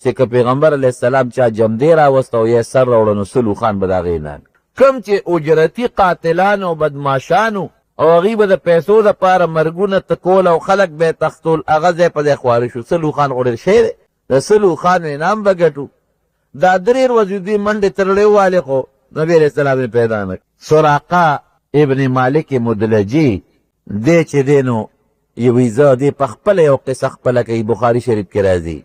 چې که پیغمبر علیه السلام چا جمدی راوست او یا سر راوړه نو سلو خان به د هغې نه کوم چې اجرتي قاتلان او بدماشانو او هغوی به د پیسو دپاره مرګونه تکول او خلک به یې تختول هغه ځای په ځای خواره شو. سلو خان خو ډېر شی دی، د سلو خان انعام به ګټو. دا درې ورځې دوی منډې ترړې والې خو نبي علیه السلام یې پیدا نه. سراقه ابن مالک مدلجي دی چې دی نو یوې زه دی په خپله یو قصه خپله کوي، بخاري شریف کې راځي.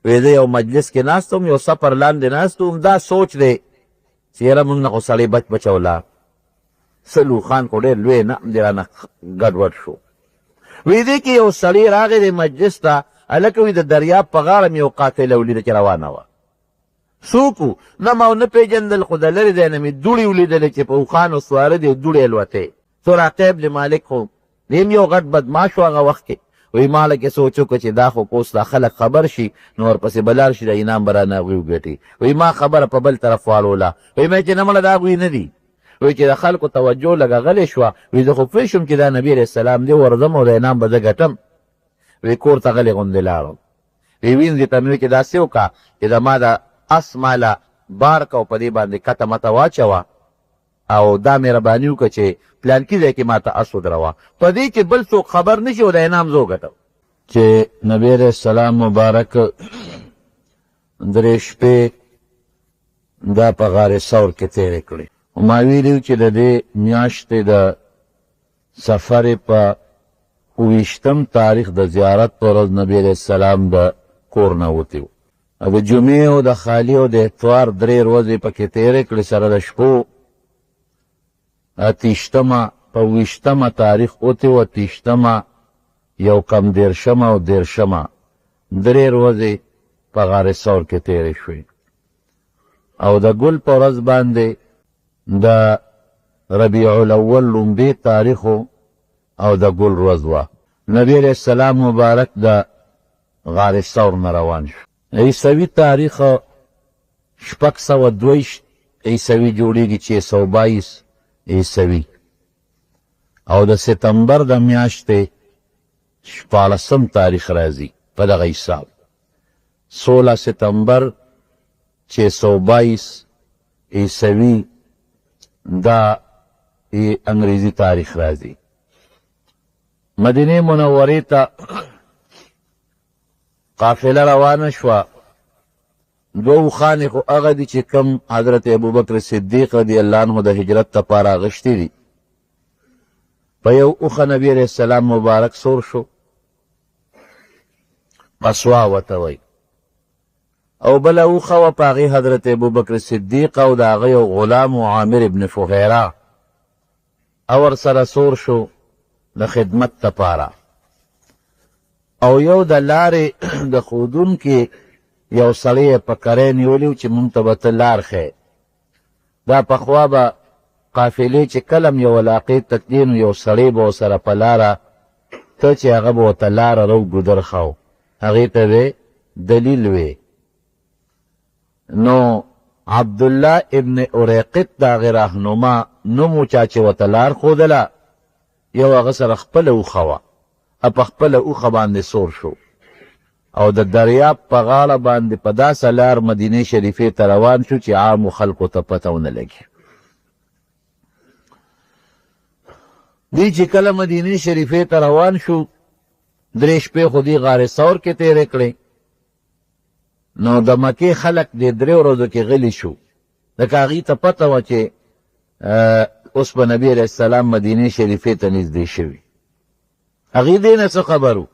وی زه یو مجلس کې ناست وم، یو سفر لاندې ناست وم، دا سوچ دی چې یاره مونږ نه خو سړی بچ بچولا. سلو خان خو ډېر لوی نعم دی رانه ګډوډ شو. وی دی کې یو سړی راغی دی مجلس ته، هلکه وی د دریاب په غاړه مې یو قاتله ولیده چې روانه وه. څوک و؟ نه ما ونه پېژندل، خو د لرې ځای نه مې دوړې ولیدلې چې په اوښانو سواره دي، دوړې الوتې. سراقه ابن مالک خو دیم یو غټ بدماش و هغه وخت کې. وی ما لکه سوچ وکړه چې دا خو کوس دا خلک خبر شي نو ورپسې به لاړ شي د انعام به رانه هغوی وګټي. وی ما خبره په بل طرف واړوله. وی مې چې نه مړه دا هغوی نه دي. وی چې د خلکو توجه لږه غلې شوه. وی زه خو پوه شوم چې دا نبي علیه السلام دی، ورځم او د انعام به زه ګټم. وی کور ته غلې غوندې لاړم. وی وینځې ته مې وی چې داسې وکړه چې زما د اس ماله بار که او په دې باندې کته مته واچوه او دا مهرباني وکړه چې پلانکي ځای کې ما ته اس ودروه، په دې چې بل څوک خبر نه شي او د انعام زه وګټم. چې نبی علیه السلام مبارک درې شپې دا په غار ثور کې تېرې کړې. ما ویلي چې د دې میاشتې د سفر په 28 تاریخ د زیارت په ورځ نبی علیه السلام د کور نه وتی و. د جمعې او د خالي او د اتوار 3 ورځې پکې تېرې کړې سره د شپو. 28 په 28 تاریخ وتی و، 28 یو کم 13 او 13 3 ورځې په غار ثور کې تېرې شوې. او د ګل په ورځ باندې د ربیع الاول لومبي تاریخ او د ګل ورځ وه. نبی علیه السلام مبارک د غار ثور نه روان شو. عیسوي تاریخ 622 عیسوي جوړیږي، 622 عیسوي. او د ستمبر د میاشتې 14 تاریخ راځي په دغه حساب. 16 ستمبر 622 عیسوي دا انګریزي تاریخ راځي. مدینه منورې ته قافله روانه شوه. دوه اوښانې خو هغه دي چې کوم حضرت ابوبکر صدیق رضی الله عنه د هجرت دپاره اغوښتي دي. په یو اوښه نبي علیه السلام مبارک سور شو، قصوا ورته وایي، او بله اوښه وه په هغې حضرت ابوبکر صدیق او د هغه یو غلام و عامر ابن فهیره او ورسره سور شو د خدمت دپاره. او یو د لارې د ښودونکي یو سړی یې په کری نیولی و چې مونږ ته به ته لار ښیې. دا پخوا به قافلې چې کله هم یو علاقې ته تلې نو یو سړی به ورسره په لاره ته چې هغه به ورته لاره رو ګودر ښو، هغې ته به دلیل وی. نو عبدالله ابن اریقط د هغې راهنما نوم و چا چې ورته لار ښودله، یو هغه سره خپله اوښه وه، په خپله اوښه باندې سور شو او د دریاب په غاړه باندې په داسې لار مدینې شریفې ته روان شو چې عامو خلکو ته پته ونه لګي. دی چې کله مدینې شریفې ته روان شو 3 شپې خو دی غار ثور کې تېرې کړې. نو د مکې خلک د 3 ورځو کې غلي شو، ځکه هغوی ته پته وه چې اوس به نبي علیه السلام مدینې شریفې ته نږدې شوي. هغوی دې نه څه خبر و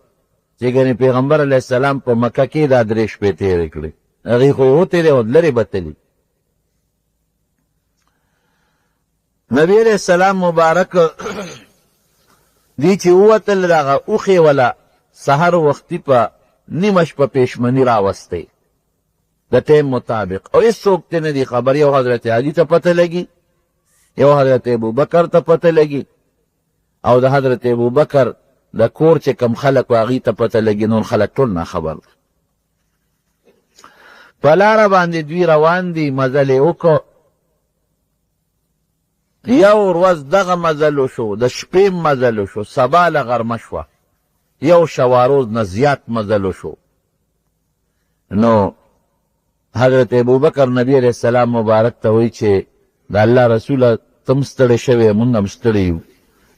چې ګنې پیغمبر علیه السلام په مکه کې دا 3 شپې تېرې کړې. هغوی خو یې وتېرې او لرې به تلي. نبي علیه السلام مبارک دی چې ووتل د هغه اوښې وله سحر وختي په نیمه شپه پېشمني راوستی د ټیم مطابق، او هېڅوک ته نه دي خبر. یو حضرت علي ته پته لګي، یو حضرت ابوبکر ته پته لګي، او د حضرت ابوبکر د کور چې کم خلک و هغوی ته پته لګي، نور خلک ټول نه خبر. په لاره باندې دوی روان دي، مزل یې وکړو. یو ورځ دغه مزل وشو، د شپې مزل وشو، سبا له غرمه شوه، یو شواروز نه زیات مزل وشو. نو حضرت ابوبکر نبی علیہ السلام مبارک ته وایي چې د الله رسوله تم ستړی شوی مونږ هم ستړي یو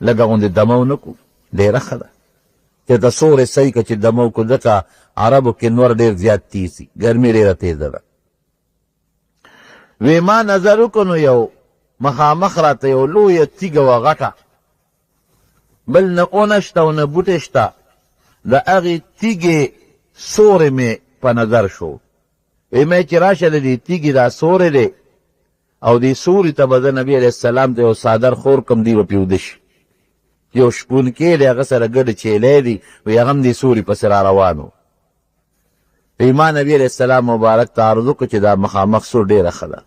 لږه غوندې دمه ونه کړو ډېره ښه ده چې د سورې صحیح که چې دمه وکړو ځکه عربو کې نور ډېر زیات تیز وي ګرمي ډېره تیزه ده وی ما نظر وکړو نو یو مخامخ راته یو لویه تیږه وه غټه بل نه اونه شته او نه بوټی شته د هغې تیږې سورې مې په نظر شو وی مې چې راشه د دې تیږې دا سورې دی او دې سوري ته به زه نبي علیه السلام ته یو څادر خور کړم دی به پرې وده شي یو شپونکی دی هغه سره ګډه چیلی دی وی هغه هم دې سوري پسې را روان و وی ما نبي علیه السلام مبارک ته عرض وکړو چې دا مخامخ سور ډېره ښه ده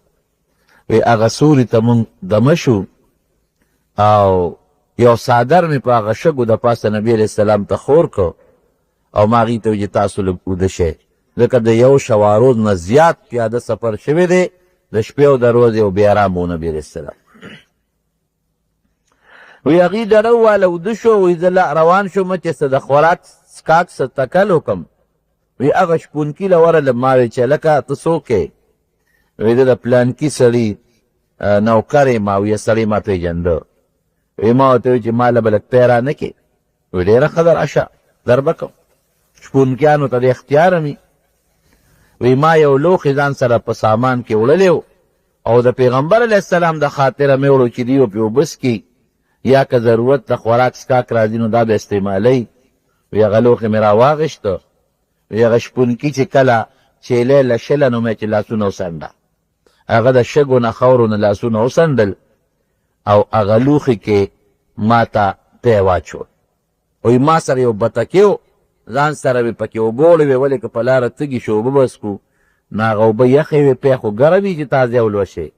وی هغه سوري ته مونږ دمه شو او یو څادر مې په هغه شګو د پاسه نبي علیه السلام ته خور کړ او ما هغې ته وی چې تاسو لږ وده شئ ځکه د یو شوا روز نه زیات پیاده سفر شوی دی د شپې او د ورځې او بې ارام و نبي علیه السلام وی هغې ډډه وواله وده شو وی زه روان شوم چې څه د خوراک څښاک څه تکل وکړم وی هغه شپونکي له ورغلم ما وی چې هلکه ته څوک یې وی زه د پلانکي سړي نوکر یم او یې سړی ما پېژنده وی ما ورته وی چې ما له به لږ پی رانه کې وی ډېره ښه ده راشه در به کوم شپونکیانو ته د اختیاره مي وی ما یو لوښي ځان سره په سامان کې وړلی و او د پیغمبر علیه السلام د خاطره مې وړو چې دوی به پرې اوبه څکي یا که ضرورت د خوراک څښاک راځي نو دا به استعمالوي وی هغه لوښي مې راواغېسته وی هغه شپونکي چې کله چیلی لشله نو مې چې لاسونه وڅنډه هغه د شګو نه خاورو نه لاسونه وڅنډل او هغه لوښي کې ما ته پی واچول وی ما سره یو بتکې و ځان سره مې پکې اوبه وړې وې ولې که په لاره تږي شو اوبه به څکو نو هغه اوبه یخې وې پی خو ګرم وي چې تازه ولوشې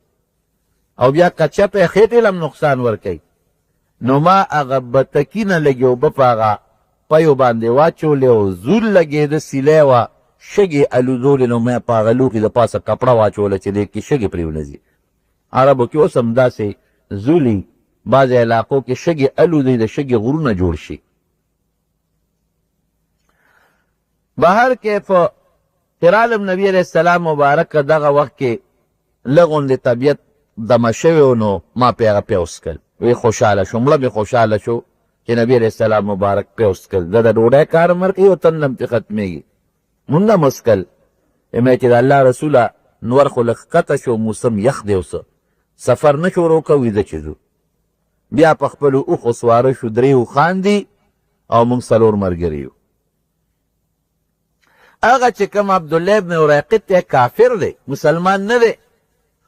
او بیا کچه پی خېټې له هم نقصان ورکوي نو ما هغه بتکي نه لږې اوبه په هغه پیو باندې واچولې او زول لګېده سیلی وه شګې الوزولې نو ما په هغه لوښي د پاسه کپړه واچوله چې دې کې شګې پرې ونځي عربو کې اوس هم داسې زولي بعضې علاقو کې شګې الوزي د شګې غرونه جوړ شي بهر کیف ترالم نبی علیہ السلام مبارک دغه وخت کې لږ غوندې طبیعت دمه شوی و نو ما پې هغه پی وڅکل وی خوشحاله شو مړه مې خوشحاله شو چې نبی علیہ السلام مبارک پی وڅکل ده د ډوډۍ کار هم ورکوي او تنده هم پې ختمېږي مونږ هم وڅکل مې چې د الله رسوله نور خو لږ ښکته شو موسم یخ دی اوس سفر نه شروع کوو ویده چې ځو بیا په خپلو اوښو سواره شو درې اوښان دي او مونږ څلور ملګري یو هغه چې کوم عبدالله ابن اریقط دی کافر دی مسلمان نه دی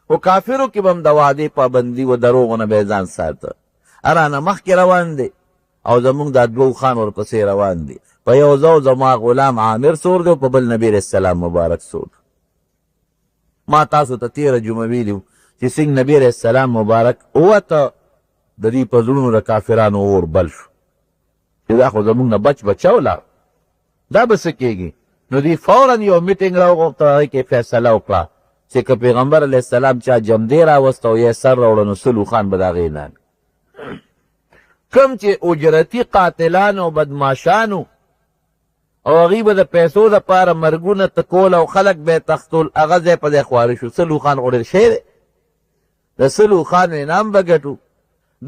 خو کافرو کې به هم د وعدې پابندي و دروغو نه به یې ځان ساته رانه مخکې روان دی او زمونږ دا دوه اوښان ورپسې روان دي په یو ځو زما غلام عامر سور دی او په بل نبي علیه السلام مبارک سور ما تاسو ته تېره جمعه ویلي و چې څنګه نبي علیه السلام مبارک ووته د دې په زړونو د کافرانو اور بل شو چې دا خو زمونږ نه بچ بچه ولاړ دا به څه کېږي نو دی فورا یو میټینګ راوغوښته هغې کې فیصله وکړه چې که پیغمبر علیه السلام چا جمدې راوسته او یا سر راوړه نو سل اوښان به د هغې نه کوم چې اجرتي قاتلانو او بدماشانو او هغوی به د پیسو دپاره مرګونه تکول او خلک به یې تښتول هغه ځای په ځای خواره شو سل اوښان خو ډېر شی دی د سلو اوښانو انعام به ګټو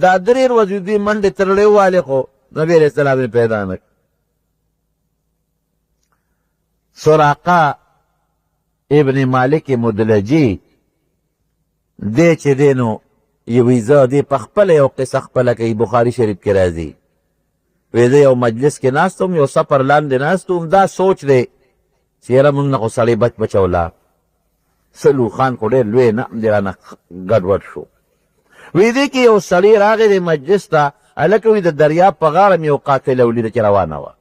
دا درې ورځې دوی منډې ترړې ووالې خو نبي علیه السلام یې پیدا نه سراقه ابن مالک مدلجي دی چې دی نو یوې زه دی په خپله یو قصه خپله کوي بخاري شریف کې راځي وی زه یو مجلس کې ناست وم یو سفر لاندې ناست وم دا سوچ دی چې یاره مونږ نه خو سړی بچ بچه ولاړ سلو خان خو ډېر لوی نعم دی رانه ګډوډ شو وی دی کې یو سړی راغی دی مجلس ته هلکه وی د دریاب په غاړه مې یو قافله ولیده چې روانه وه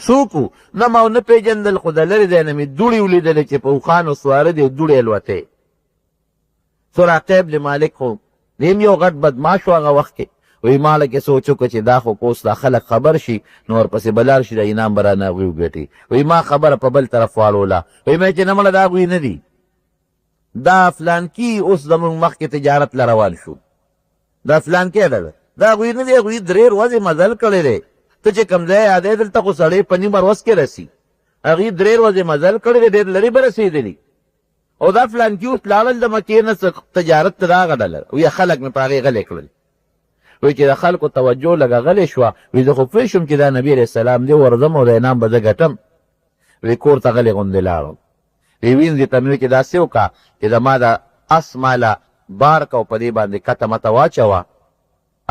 څوک و نه ما ونه پېژندل خو د لرې ځای نه مې دوړې ولیدلې چې په اوښانو سواره دي او دوړې الوتې سراقه ابن مالک خو دیم یو غټ بدماش و هغه وخت کې وی ما لکه سوچ وکړه چې دا خو کوس دا خلک خبر شي نو ورپسې به لاړ شي د انعام به رانه هغوی وګټي وی ما خبره په بل طرف واړوله وی مې چې نه مړه دا هغوی نه دي دا فلانکي اوس زموږ مخکې تجارت له روان شو دا فلانکي ډله ده دا هغوی نه دي هغوی درې ورځې مزل کړی دی ته چې کوم ځای یادوې دلته خو سړی په نیمه ورځ کې رسي هغې 3 ورځې مزل کړی دی، ډېر لرې به رسېدلي. او دا فلانکي اوس لاړل د مکې نه څه تجارت ته راغلل، وی خلک مې په هغې غلی کړل. وی چې د خلکو توجه لږه غلې شوه، وی زه خو پوه شوم چې دا نبي علیه السلام دی، ورځم او د انعام به زه ګټم. وی کور ته غلې غوندې لاړم. وی وینځې ته مې وی چې داسې وکړه چې زما د اس ماله بار که او په دې باندې کته مته واچوه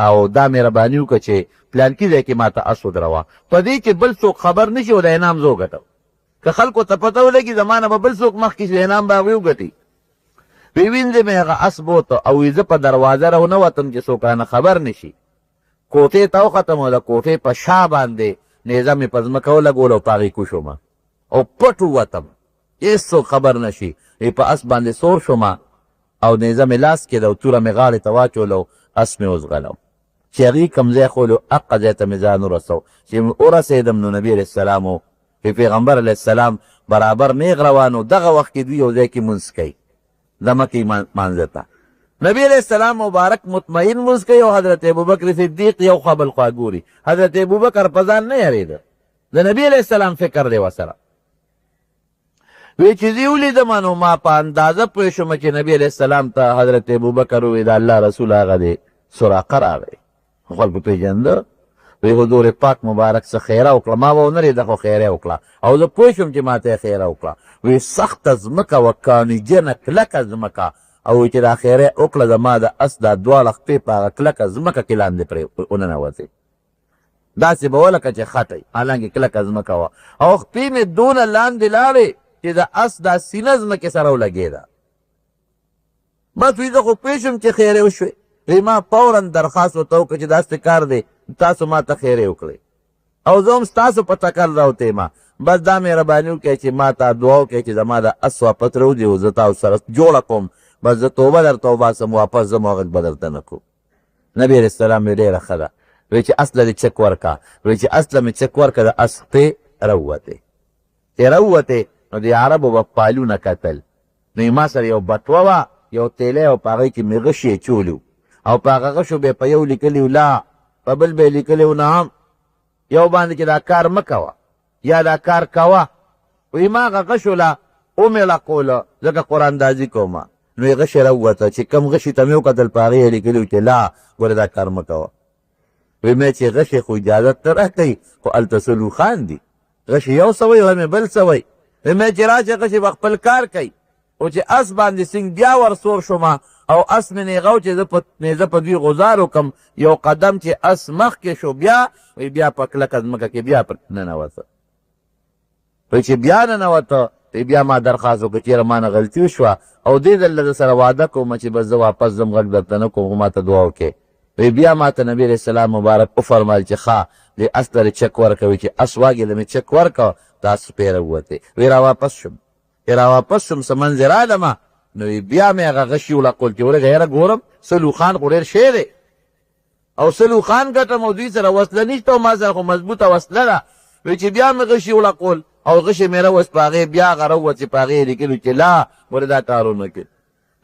او دا مهرباني وکړه چې پلانکي ځای کې ما ته اس ودروه، په دې چې بل څوک خبر نه شي او د انعام زه وګټم. که خلکو ته پته ولګي زما نه به بل څوک مخکې شي د انعام به هغوی وګټي. وی وینځې مې هغه اس بوته او وی زه په دروازه رونه وتم چې څوک رانه خبر نه شي. کوټې ته وختم او د کوټې په شا باندې نیزه مې په ځمکه ولګول او په هغې کوشوم او پټ ووتم، هېڅ څوک خبر نه شي. په اس باندې سور شوم او نیزه مې لاس کېده او توره مې غاړې ته واچول او اس مې وځغلم. چې هغې کوم ځای خولو هغه ځای ته مې ځان ورسو. چې ورسېدم نو نبي علیه السلام و پیغمبر علیه السلام برابر نیغ روان و. دغه وخت کې دوی یو ځای کې مونځ کوي د مکې مانځه ته. نبی علیه السلام مبارک مطمئن مونځ کوي او حضرت ابوبکر صدیق یو خوا بل خوا ګوري. حضرت ابوبکر په ځان نه یارېده، د نبي علیه السلام فکر دی ورسره. وی چې زه ولیدم نو ما په اندازه پوه شوم چې نبي علیه السلام ته حضرت ابوبکر وویل د الله رسول هغه دی سراقه راغی. خلکو پېژنده. وی حضور پاک مبارک څه خیره وکړه. ما به ونه لیده خو خیره وکړه او زه پوه شوم چې ما ته یې خیره وکړه. وی سخته ځمکه وه، کانیجنه کلکه ځمکه، او چې دا خیره وکړه زما د اس دا دواړه خپې په هغه کلکه ځمکه کې لاندې پرې وننوتې، داسې به وه لکه چې خټی، حالانکې کلکه ځمکه وه او خپې مې دونه لاندې لاړې چې د اس دا سینه ځمکې سره ولګېده. بس وی زه خو پوه شوم چې خیرې وشوې. وی ما فورا درخواست ورته وکړه چې داسې کار دی تاسو ما ته خیرې وکړئ او زه هم ستاسو په ټکر راوتېما. بس دا مهرباني وکړئ چې ما ته دعا وکړئ چې زما د اس واپس راوځي او زه تاسو سره جوړه کوم. بس زه توبه درته وباسم، واپس زه غږ به درته نه کوم. نبي علیه السلام وی ډېره ښه ده. وی چې اس له دې چک ورکړه. وی چې اس له مې چک ورکړه د اس خپې راووتې. چې راووتې نو د عربو به پالونه کتل. نو ما سره یو بټوه وه، یو تیلی او په هغې کې مې غشي اچولي او په هغه غشو به په یو لیکلي و لا، په بل به یې لیکلي و نعم، یو باندې چې دا کار مه کوه یا دا کار کوه. وی ما هغه غشو له ومې لقوله ځکه قراندازي کومه. نو یې غشي راووته چې کم غشي ته مې وکتل په هغې یې لیکلي و چې لا ګوره دا کار مه کوه. وی مې چې غشي خو اجازت نه راکوي خو هلته سلوخان دي، غشي یو سوی غمې بل سوی. وی مې چې راشه غشي به خپل کار کوي. او چې اس باندې سنګ بیا ورسور شومه او اس مې نیغه و چې زه په دوی غزار وکم، یو قدم چې اس مخکې شو بیا وی بیا په کلکه ځمکه کې بیا ننوته. وی چې بیا ننوته وی بیا ما درخواست وکړه چېرې ما نه غلطي وشوه او دې ځل له سره واده کوم چې بس زه واپس ځم غږ درته نه کوم، خو ما ته دعا وکړې. وی بیا ما ته نبي علیه السلام مبارک وفرمایل چې ښه دې اس ته چک ورکوي. چې اس واګېده مې چک ورکړه دا اس پې راووتې. وی راواپس شم. راواپس شم څه منځې رالمه نو بیا مې هغه غشي ولقول چې ورږه یاره ګورم سلوخان خو ډېر شی دی او سلوخان ګټم او دوی سره وسله نشته او ما سره خو مضبوطه وسله ده. وی چې بیا مې غشي ولقول او غشي مې راوست په هغې بیا هغه راووت چې په هغې یې لیکلي چې لا ورې دا کارونه کې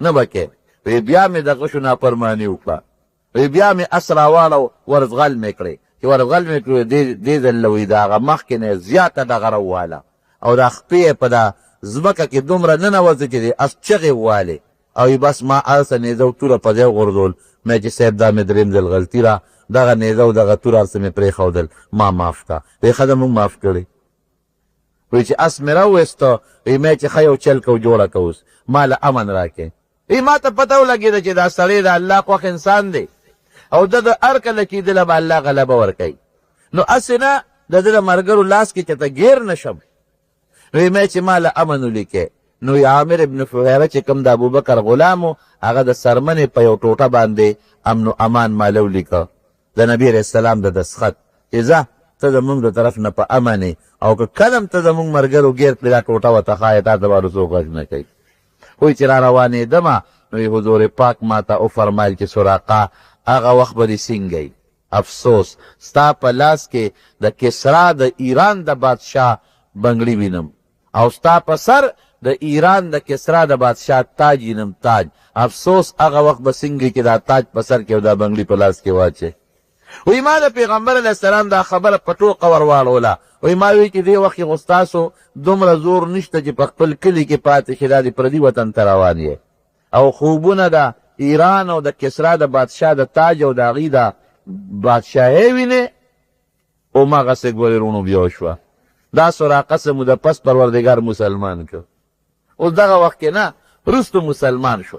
نه به کې. وی بیا مې د غشو نافرماني وکړه. وی بیا مې اس راواړو ورځغل مې کړې. چې ورځغل مې کړې دې ځل له وی د هغه مخکې نه زیاته دغه راوواله او دا خپې په دا ځمکه کې دومره ننوځي چې د اس چغې ووالې او بس ما هلته نیزه او توره په ځای وغورځول. مې چې صاحب دا مې درېیم ځل غلطي را، دغه نیزه او دغه توره هر څه مې پرېښودل، ما معاف کړه. وی ښه ده موږ معاف کړې. وی چې اس مې راوویسته وی مې چې ښه یو چل کو جوړه که اوس ما له امن راکې. وی ما ته پته ولګېده چې دا سړی د الله خوښ انسان دی او ده د هر کله کېدله به الله غلبه ورکوي. نو هسې نه د ده د ملګرو لاس کې چېرته ګیر نه شم. وی مې چې ما له امن ولیکې. نو عامر ابن فهیره چې کوم د ابوبکر غلام و هغه د څرمنې په یو ټوټه باندې امن و امان ماله ولیکه د نبي علیه السلام د دستخط چې ځه ته زمونږ د طرف نه په امن او که کله هم ته زمونږ ملګرو ګیر کړې دا ټوټه ورته ښایې تا ته به څوک غږ نه کوي. وایي چې را روانېدمه نو حضور پاک ما ته وفرمایل چې سراقه هغه وخت به دې څنګه افسوس ستا په لاس کې د کسرا د ایران د بادشاه بنګړي وینم او ستا په سر د ایران د کسرا د بادشاه تاج وینم تاج. افسوس هغه وخت به څنګه چې دا تاج په سر کې او دا بنګړي په لاس کې واچې. وی ما د پیغمبر علیه السلام دا خبره په ټوقه ور واړوله وی ما وی چې دې وخت کې خو ستاسو دومره زور نشته چې په خپل کلي کې پاتې شي، دا د پردي وطن ته روان یې. او خوبونه د ایران او د کسرا د بادشاه د تاج او د هغې د بادشاهۍ وینې، هماغسې ګورې رونو بیا شوه. دا سراقه څه موده پس پروردګار مسلمان کړ. اوس دغه وخت کې نه، وروستو مسلمان شو.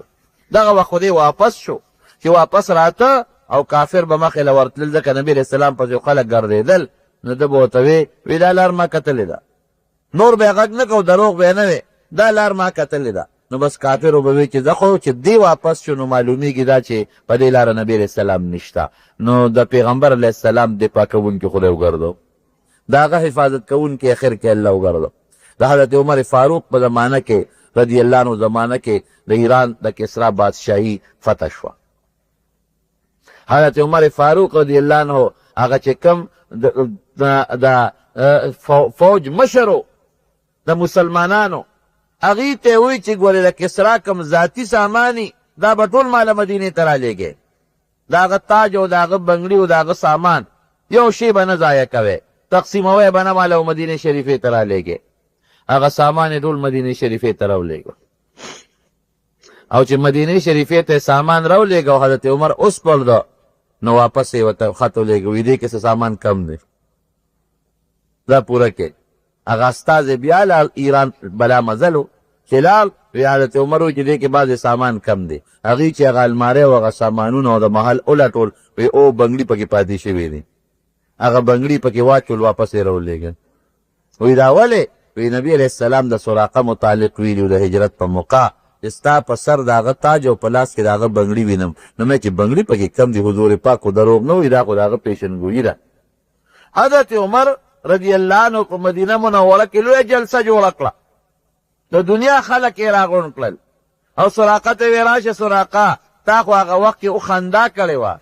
دغه وخت خو دې واپس شو چې واپس راته او کافر به مخې له ورتلل، ځکه نبي علیه السلام پسې خلک ګرځېدل. نو ده به ورته وی دا لار ما کتلې ده، نور به یې غږ نه کو، دروغ به یې نه وی، دا لار ما کتلې ده. نو بس کافرو به وی چې زه خو چې دی واپس شو نو معلومیږي دا چې په دې لاره نبي علیه السلام نشته. نو د پیغمبر علیه السلام دفاع کوونکي خدای وګرځو، د هغه حفاظت کوونکي اخر کې الله وګرځو. د حضرت عمر فاروق په زمانه کې رضی الله عنه زمانه کې د ایران د کسرا بادشاهي فتح شوه. حضرت عمر فاروق رضی الله عنه هغه چې کوم د فوج مشرو د مسلمانانو، هغې ته یې وایي چې ګورې د کسرا کوم ذاتي ساماني دا به ټول ماله مدینې ته رالیږې، د هغه تاج او د هغه بنګړي او د هغه سامان یو شی به نه ضایع کوئ، تقسیموی به نه ماله مدینې شریفې ته رالیږې. هغه سامان یې ټول مدینې شریفې ته راولېږه. او چې مدینې شریفې ته سامان راولېږه او حضرت عمر اوس پړده، نو واپس یې ورته خط ولېږه، وی دې کې څه سامان کم دی، دا پوره کې. هغه استازی بیا لاړ ایران، بلا مزل و چې لاړ، وی حضرت عمر وی چې دې کې بعضې سامان کم دی. هغې چې هغه المارۍ او هغه سامانونه او د محل ولټول، وی او بنګړي پکې پاتې شوي دي، هغه بنګړي پکې واچول، واپس یې راولېږل. وی دا ولې؟ وی نبی علیه السلام د سراقه متعلق ویلي د هجرت په موقع چې ستا په سر د هغه تاج او په لاس کې د هغه بنګړي وینم. نو مې چې بنګړي پکې کم دي، حضور پاک خو دروغ نه وي، دا خو د هغه پیشنګویي ده. حضرت عمر رضی الله عنه په مدینه منوره کې لویه جلسه جوړه کړه، د دنیا خلک یې راغونډ کړل او سراقه ته ویې راشه سراقه، تا خو هغه وخت کې خندا کړې وه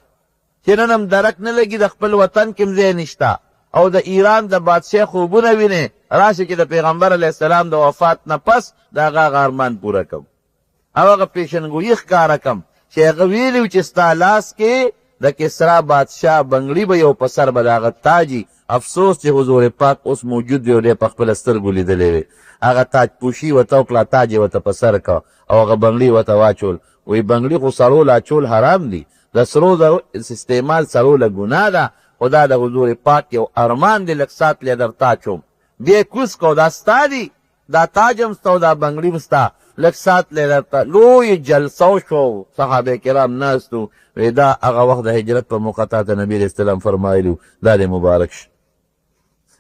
چې نن هم درک نه لګي، د خپل وطن کې هم ځای نشته او د ایران د بادشاه خوبونه وینې، راشه چې د پیغمبر علیه السلام د وفات نه پس د هغه ارمان پوره کړم او هغه پیشنګویي ښکاره کړم چې هغه ویلي و چې ستا لاس کې د کسرا بادشاه بنګړي به یو په سر به د هغه تاجي. افسوس چې حضور پاک اوس موجود دی او دی په خپله سترګو لیدلی وی. هغه تاج پوشي ورته وکړه، تاج یې ورته په سر که او هغه بنګړي ورته واچول. وی بنګړي خو سرو اچول حرام دي، د سرو زرو استعمال سرو له ګناه ده، خو دا د حضور پاک یو ارمان دی، لږ سات لی درته اچوم، بیا کوز کو، دا ستا دی، دا تاج هم ستا او دا بنګړي هم ستا، لږ سات لی درته. لوی جلسه وشو، صحابه کرام ناستو. وی دا هغه وخت د هجرت په موقع تا ته نبي علیه السلام فرمایلي دا دی مبارک شه.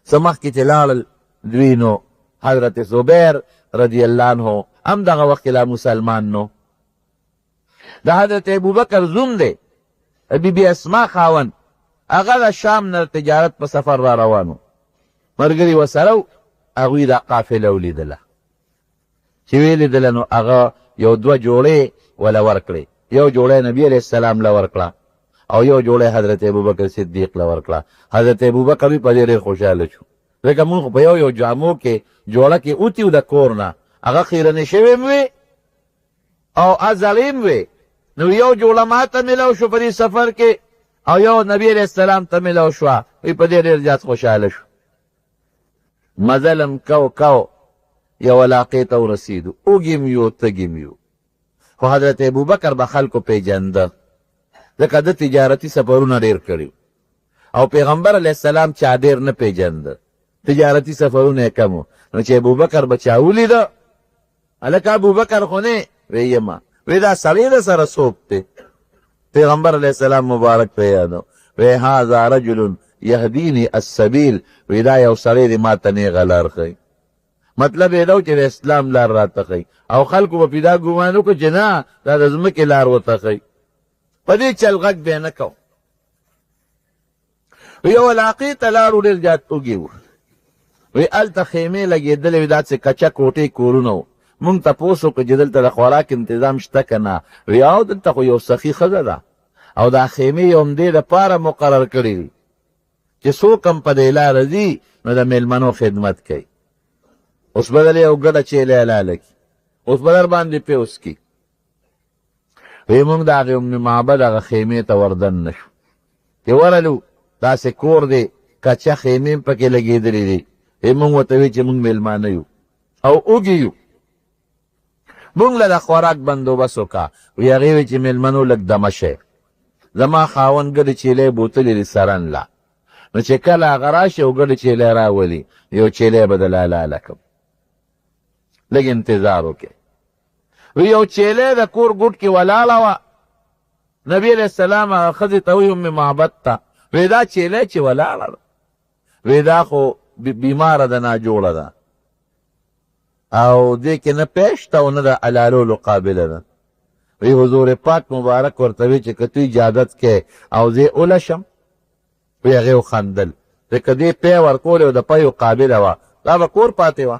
څه مخکې چې لاړل دوی نو حضرت زبیر رضی الله عنه هم دغه وخت کې لا مسلمان نو. د حضرت ابوبکر زوم دی، بیبي اسما خاوند، هغه د شام نه تجارت په سفر را روانو، ملګري ورسره و، هغوی دا قافله ولیدله. چې ویې لیدله نو هغه یو دوه جوړې وله ورکړې، یو جوړی نبي علیه السلام له ورکړه او یو جوړی حضرت ابوبکر صدیق له ورکړه. حضرت ابوبکر وی په دې ډېر خوشحاله شو، ځکه مونږ خو په یو جامو کې جوړه کې اوتي د کور نه، هغه خیرنې شوې م وې او ازړې م وې، نو یو جوړه ما ته میلاو شو په دې سفر کې او یو نبي علیه السلام ته میلاو شوه. وی په دې ډېر زیات خوشحاله شو. مزلم کو یو علاقې ته ورسېدو، اوږې م یو تږې م یو، خو حضرت ابوبکر به خلکو پیژنده، ځکه د تجارتي سفرونه ډېر کړي او پیغمبر علیه السلام چا ډېر نه پیژنده، تجارتي سفرونه یې کم و. نو چې ابوبکر به چا ولیده، هلکه ابوبکر خو نه وی یما، وی دا سړی د سره څوک دی؟ پیغمبر علیه السلام مبارک ته یادو، وی هذا رجل یهدینی السبیل، وی دا یو سړی دی ما ته نیغه لار ښیي. مطلب یې دا و چې د اسلام لار راته ښیي او خلکو به پې دا ګمان وکړو چې نه دا د ځمکې لار ورته ښیي. په دې چل غږ به یې نه کو. یو علاقې ته لاړو، ډېر زیات اوږې وو، وی هلته خیمې لګېدلې وې، داسې کچه کوټې کورونه وو. مونږ تپوس وکړو چې دلته د خوراک انتظام شته که نه؟ وی او دلته خو یو سخي ښځه ده او دا خیمې یو همدې دپاره مقرر کړي دي چې څوک هم په دې لاره ځي نو د مېلمنو خدمت کوي. اوس به دلې یو ګډه چیلې حلاله کړي، اوس به در باندې پیوس کړي. وی مونږ د هغې ام معبد هغه خیمې ته وردن نه شو، چې ورلو داسې کور دی، کچه خیمې پکې لګېدلې دي، مونږ ورته وی چې مونږ میلمانه یو او اوږي یو، مونږ له د خوراک بندوبست وکړه. وی هغې وی چې میلمنو لږ دمه شی، زما خاوند ګډې چیلۍ بوتلې دي سرن لا، نو چې کله هغه راشي او ګډې چیلۍ راولي یو چیلۍ به د لاله کړم، لږ انتظار وکړئ. وی یو چیلۍ د کور ګوټ کې ولاړه وه، نبي علیه السلام هغه ښځې ته وی ام معبد ته، وی دا چیلۍ چې ولاړه ده، وی دا خو بیماره ده، ناجوړه ده او دې کې نه پیش ته او نه د حلالولو قابله ده. وی حضور پاک مبارک ورته وی چې که تو اجازت کې او زه اولشم. وی هغې وخندل، ځکه دې پی ورکولې او د پیو قابله وه، دا به کور پاتې وه،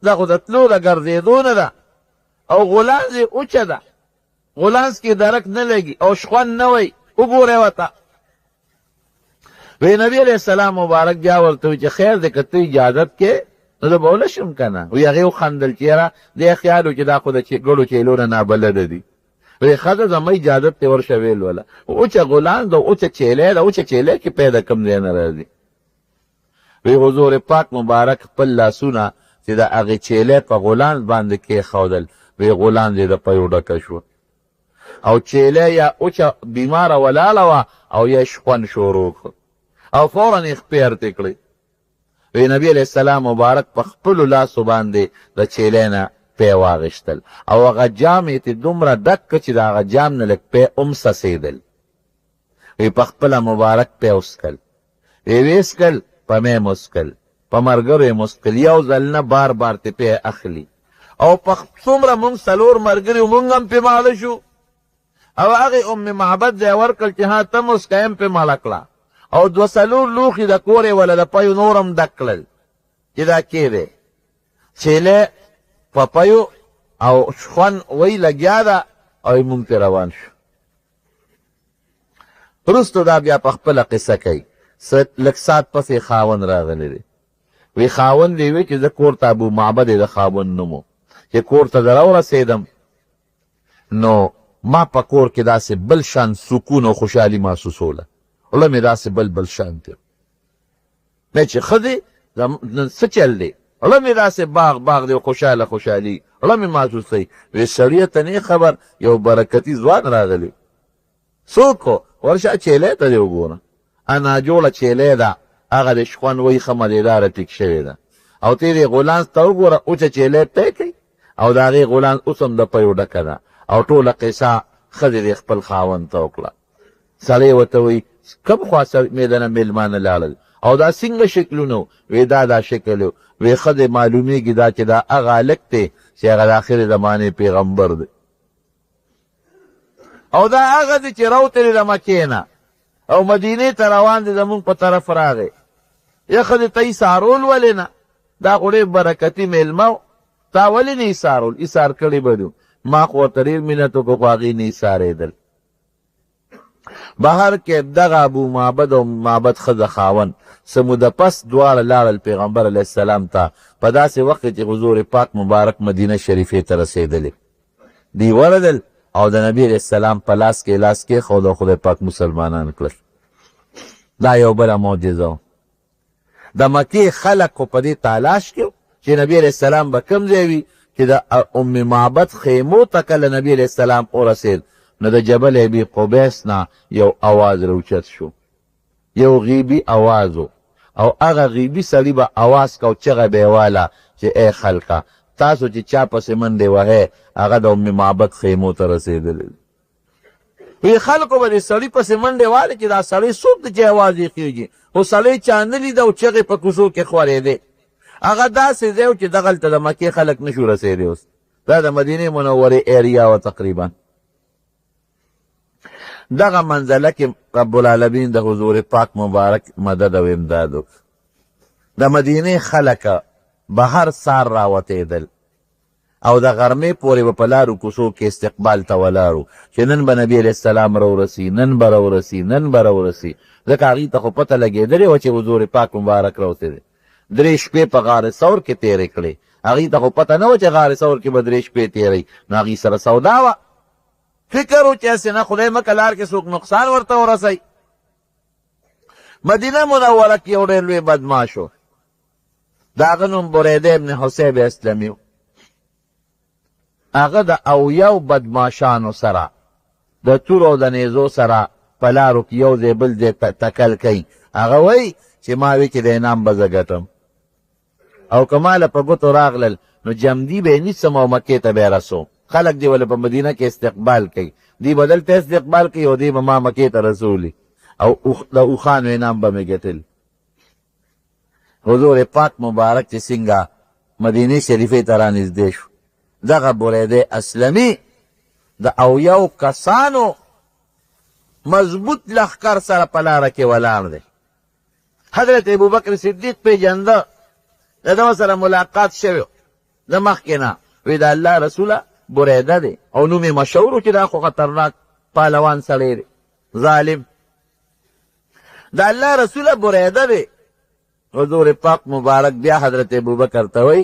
دا خو د تلو د ګرځېدو نه ده او غولانځ یې اوچه ده، غولانځ کې درک نه لګي او شخوند نه وی، وګورئ ورته. وی نبی علیه السلام مبارک بیا ورته وی چې خیر دی که ته اجازت کې نو زه به ولشم که نه. وی هغې وخندل چې یاره دې خیال و چې دا خو د ګډو چیلو نه نابلده دي. وی ښځه زما اجازت دی ورشه ویل وله، اوچه غولانځ ده، اوچه چیلی ده، اوچه چیلی کې پی د کوم ځای نه راځي. وی حضور پاک مبارک خپل لاسونه چې د هغې چیلی په غولانځ باندې کېښودل، وی غولانځ یې د پیو ډکه شوه او چیلی یا اوچه بیماره ولاړه وه او یا شخوند شروع کړ او فورا یې خپې ارتې کړې. وی نبی علیه السلام مبارک په خپلو لاسو باندې د چیلی نه پی واغشتل او هغه جام یې ترې دومره ډک کړ چې د هغه جام نه لږ پی هم څڅېدل. وی په خپله مبارک پی وڅکل، وی ویڅکل، په مې مسکل، په ملګرو یې مسکل، یو ځل نه بار بار ترې پی اخلي او په څومره مونږ څلور ملګري وو مونږ هم پې ماړه شو او هغې ام معبد ځای ورکړل چې ها ته مسکه هم پې مړه کړه او دوه څلور لوښي د کور یې وله د پیو نور هم ډک کړل چې دا کې دی چیلی په پیو او شخوند وی لګیا ده او مونږ پې روان شو. وروستو دا بیا په خپله قصه کوي، لږ ساعت پسې خاوند راغلی دی. وی خاوند یې وی چې زه کور ته ابو معبد یې د خاوند نوم و، چې کور ته زه راورسېدم نو ما په کور کې داسې بل شان سکون او خوشحالي محسوسوله، زړه مې داسې بل شان دی، مې چې ښځې نن څه چل دی، زړه مې داسې باغ دی او خوشحالي زړه مې محسوسوي. وی سړیه ته نه خبر یو برکتي ځوان راغلی، څوک و؟ ورشه چیلی ته دې وګوره، ناجوړه چیلی ده، هغه د شخوند وی ښه مزېداره ټیک شوې ده او ته دې غولانځ ته وګوره اوچه چیلی پی کوي او د هغې غولانځ اوس هم د پیو ډکه ده او ټوله قصه ښځې دې خپل خاوند ته وکړه. سړی ورته وی کوم خوا میدنه میلمانه لاړل او دا څنګه شکلونه وی دا شکل و. وی ښځې معلومیږي دا چې دا هغه هلک دی چې هغه د آخرې زمانې پیغمبر دی او دا هغه دی چې راوتلې د مکې نه او مدینې ته روان دی زمونږ په طرف راغی. یا ښځې ته ایسارول ولې نه، دا خو ډېر برکتي میلمه و، تا ولې نه ایسارول؟ ایسار کړی به دو، ما خو ورته ډېر مینت وکړو خو هغې نه ایسارېدل. بهر کې دغه ابو معبد او معبد ښځه خاوند څه موده پس دواړه لاړل پیغمبر علیه السلام ته په داسې وخت چې حضور پاک مبارک مدینه شریفې ته رسېدلې. دی وردل او د نبی علیه السلام په لاس کېښود او خدای پاک مسلمانان کړل. دا یو بله معجزه وه. د مکې خلک خو په دې تلاش کې چې نبی علیه السلام به کوم ځای وي چې د ام معبد خیمو ته کله نبی علیه السلام ورسېد نو د جبل ابي قبیس نه یو اواز راوچت شو، یو غیبي اواز و او هغه غیبي سړي به اواز کو چغه به یې واله چې ای خلکه تاسو چې چا پسې منډې وهئ هغه د ام معبد خیمو ته رسېدلی. وی خلکو به د سړي پسې منډې والې چې دا سړی څوک دی چې اواز یې خېږي، خو سړی چا نه لیده او چغې په کوڅو کې خورېدې. هغه داسې ځای و چې دغلته د مکې خلک نشو رسېدی. اوس دا د مدینې منورې ایریا وه تقریبا. دغه منزله کې رب العالمین د حضور پاک مبارک مدد او امداد وکړ. د مدینې خلک به هر سار راوتېدل او د غرمې پورې به په لارو کوڅو کې استقبال ته ولاړو چې نن به نبي علیه السلام راورسي، نن به راورسي. ځکه هغوی ته خو پته لګېدلې وه چې حضور پاک مبارک راوتېدی. 3 شپې په غار ثور کې تېرې کړې. هغوی ته خو پته نه وه چې غار ثور کې به 3 شپې تېروي، نو هغوی سره سودا وه. فکر و چې هسې نه خدای مکه لار کې څوک نقصان ورته ورسوي. مدینه منوره کې یو ډېر لوی بدماش و، د هغه نوم بریده ابن حسیب اسلمي و. هغه د اویو بدماشانو سره د تور او د نیزو سره په لارو کې یو ځای بل ځای تکل کوي. هغه وایي چې ما وی چې د انعام به زه ګټم، او که ماله په ګوتو راغلل نو جمدي به یې نیسم او مکې ته به یې رسوم. خلک دی ولې په مدینه کې استقبال کوي، دی به دلته استقبال کوي او دی به ما مکې ته رسولي، او د اوښانو انعام به مې ګټل. حضور پاک مبارک چې څنګه مدینې شریفې ته رانږدې شو، دغه بریده اسلمي د اویو کسانو مضبوط لښکر سره په لاره کې ولاړ دی. حضرت ابوبکر صدیق پیژنده، د ده سره ملاقات شوی د مخکې نه، وی د الله رسوله بریده دی، او نوم یې مشهور و چې دا خو خطرناک پهلوان سړی دی، ظالم. د الله رسوله بریده دی. حضور پاک مبارک بیا حضرت ابوبکر ته وی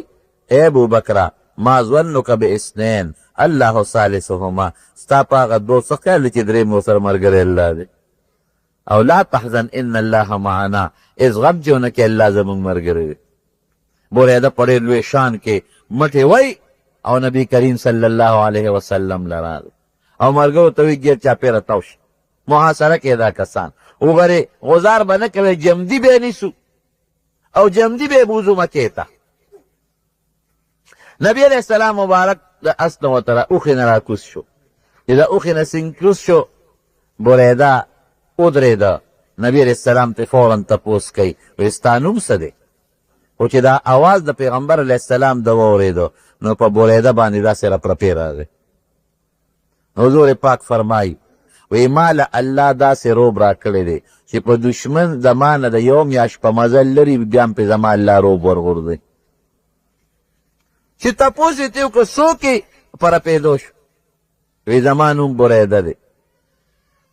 اے ابوبکره ما ظنک باثنین الله ثالثهما، ستا په هغه دوه څه خیال دی چې درېیم ورسره ملګری الله دی، او لا تحزن ان الله معنا، هېڅ غم چې ونه کړې الله زموږ ملګری دی. بریده په ډېر لوی شان کې مټې وی او نبی کریم صلی الله علیه وسلم لراغ، او ملګرو ته وی ګیر چاپېره تاو شه، محاصره کې دا کسان وګورې، غزار به نه کوې، جمدي به یې نیسو او جمدي به یې بوځو مکې ته. نبی علیہ السلام مبارک د اس نه ورته اوښې نه راکوز شو، چې د اوښې نه سنګ شو، بریده ودرېده. نبی علیہ السلام ته فوراً تپوس کوي، وایي ستا نوم څه دی؟ خو چې دا اواز د پیغمبر علیه السلام د واورېدو نو په بریده باندې داسې رپرپې راغی. حضور پاک فرمایي وی ماله الله داسې روب را کړی دی چې په دشمن زما نه د یو میاشت په مزل لري، بیا هم پې زما الله روب ورغورځوي. چې تپوس یې ته وکړه څوک یې؟ په رپېدو شو، وی زما نوم بریده دی.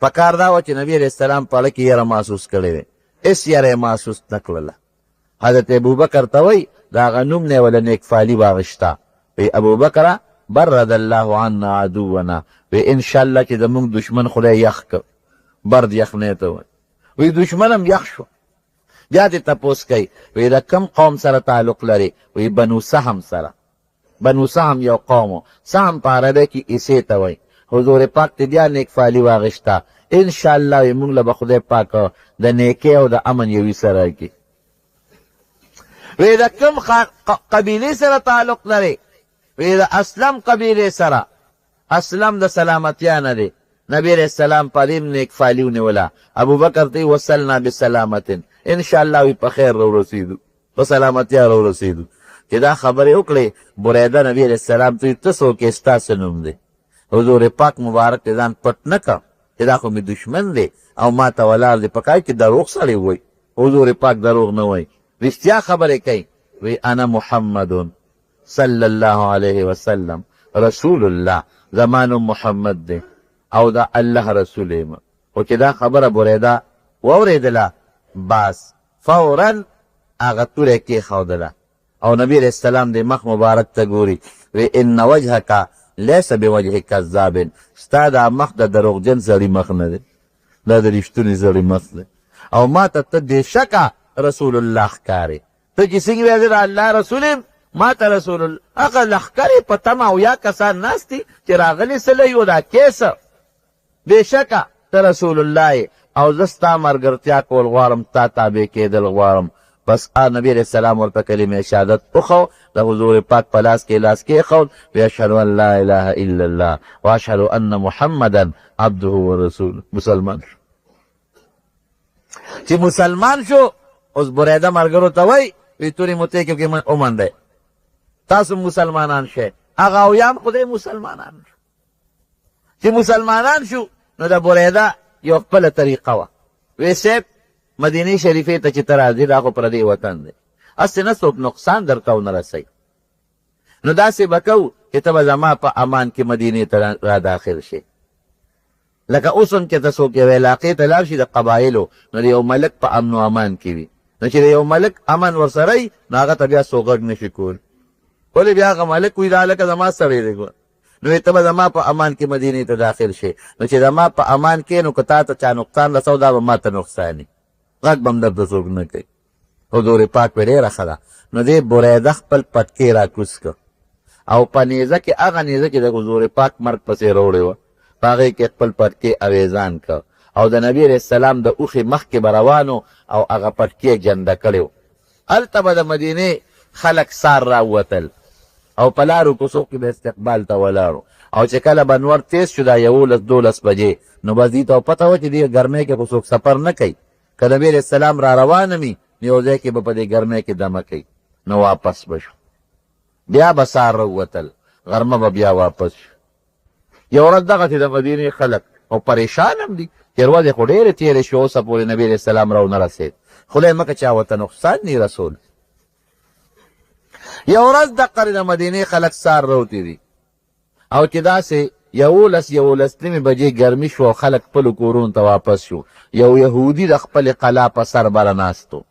پکار دا وه چې نبي علیه السلام په اړه کې یره محسوس کړې وی، هېڅ یره یې محسوس نه کړله. حضرت ابوبکر ته وی د هغه نوم نه یې وله نیکفالي واغېشته، وی ابوبکره برد الله عنا عدونا، وی انشاءالله چې زمونږ دشمن خدای یخ که، برد یخنۍ ته وی، وی دشمن هم یخ شو. بیا دې تپوس کوي وی د کم قوم سره تعلق لري؟ وی بنو سهم سره. بنو سهم یو قوم، سهم په عربۍ کې عیسې ته وی. حضور پاک ته بیا نیکفالي واغېشته، انشاءالله وی مونږ له به خدای پاک د نیکۍ او د امن یوي سره کړي. وی د کم قبیلې سره تعلق لري؟ وی د اسلم قبیلې سره. اسلم د سلامتیا نه دی. نبی علیہ السلام په دې نیکفالي ونیوله. ابوبکر ته وصلنا بسلامت، انشاءالله وی په خیر راورسېدو، په سلامتیا راورسېدو. چې دا خبرې وکړې بریده نبی علیہ السلام ته ته څوک یې؟ ستا څه نوم دی؟ حضور پاک مبارک ته ځان پټ نه کړ چې دا خو مې دشمن دی او ما ته ولاړ دی. په کای کې دروغ سړی وایي، حضور پاک دروغ نه وایي، رښتیا خبرې کوي. وی انا محمد صلی الله علیه وسلم رسول الله، زما نوم محمد دی او دا الله رسول یم. خو چې دا خبره بریده واورېدله بس فوراً هغه توره کېښودله او نبی علیہ السلام د مخ مبارک ته ګوري، وی ان وجهک لیس بوجه کذاب، ستا دا مخ د دروغجن سړي مخ نه دی، دا د رښتوني سړي مخ دی، او ما ته ته بېشکه رسول الله ښکارې. ته چې څنګه وایې زه د الله رسول یم، ما ته رسول الله هغه لښکرې په تمه او یا کسان ناست دي چې راغلي سلی یو دا کیسه، بېشکه ته رسول الله یې او زه ستا ملګرتیا کول غواړم، تا تابع کېدل غواړم. بس نبی علیہ السلام ورته کلمه شهادت وخو، د حضور پاک په لاس کې لاس کېښود، واشهد ان لا اله الا الله واشهد ان محمدا عبده ورسوله. مسلمان شو. چې مسلمان شو اوس بریده ملګرو ته وایي وی تورې موتې کې ومنډئ، تاسو مسلمانان شئ. هغه اویام خدای مسلمانان شو. چې مسلمانان شو نو د بریده یو خپله طریقه وه، وی صاحب مدینې شریفې ته چې ته راځې دا خو پردی وطن دی، هسې نه څوک نقصان درته ونه رسوي، نو داسې به کوو چې ته به زما په امان کې مدینې ته را داخل شي. لکه اوس هم چې ته څوک یوې علاقې ته لاړ شي د قبایلو، نو د یو ملک په امن و امان کې وي، نو چې د یو ملک امن ورسره وي نو هغه ته بیا څوک غږ نه شي کولی. ولې بیا هغه ملک وي دا هلکه زما سړی دی، نو ته به زما په امان کې مدینې ته داخل شي، نو چې زما په امان کې نو که تا ته چا نقصان رسو دا به ما ته نقصان وي، غږ به هم درته څوک نه کوي. حضور پاک پې ډېره ښه ده. نو دې بریده خپل پټکې را کوز کړ او په نیزه کې هغه نیزه چې د حضور پاک مرګ پسې روړې وه په هغې کې خپل پټکې اویزان کړ او د نبي علیه السلام د اوښې مخکې به روانو او هغه پټکې جنده کړې و. هلته به د مدینې خلک سار راووتل او په لارو کوڅو کې به استقبال ته ولاړو او چې کله به نور تیز شو دا 11-12 بجې نو بس دې ته پته وه چې دې ګرمۍ کې خو څوک سفر نه کوي. که نبي علیه السلام را روانه وي نو یو ځای کې به په دې ګرمۍ کې دمه کوي نو واپس به شو. بیا به سار راووتل غرمه به بیا واپس شو. یو ورځ دغسې د مدینې خلک او پریشان هم دي چې ورځې خو ډېرې تېرې شوې اوسه پورې نبي علیه السلام راونه رسېد. خدای مکه چا ورته نقصان نی رسول. یو ورځ دقه د مدینې خلک سار راوتي دي او چې داسې 11 بجې ګرمي شو او خلک خپلو کورونو ته واپس شو. یو یهودي د خپلې قلا په سر بره ناست و.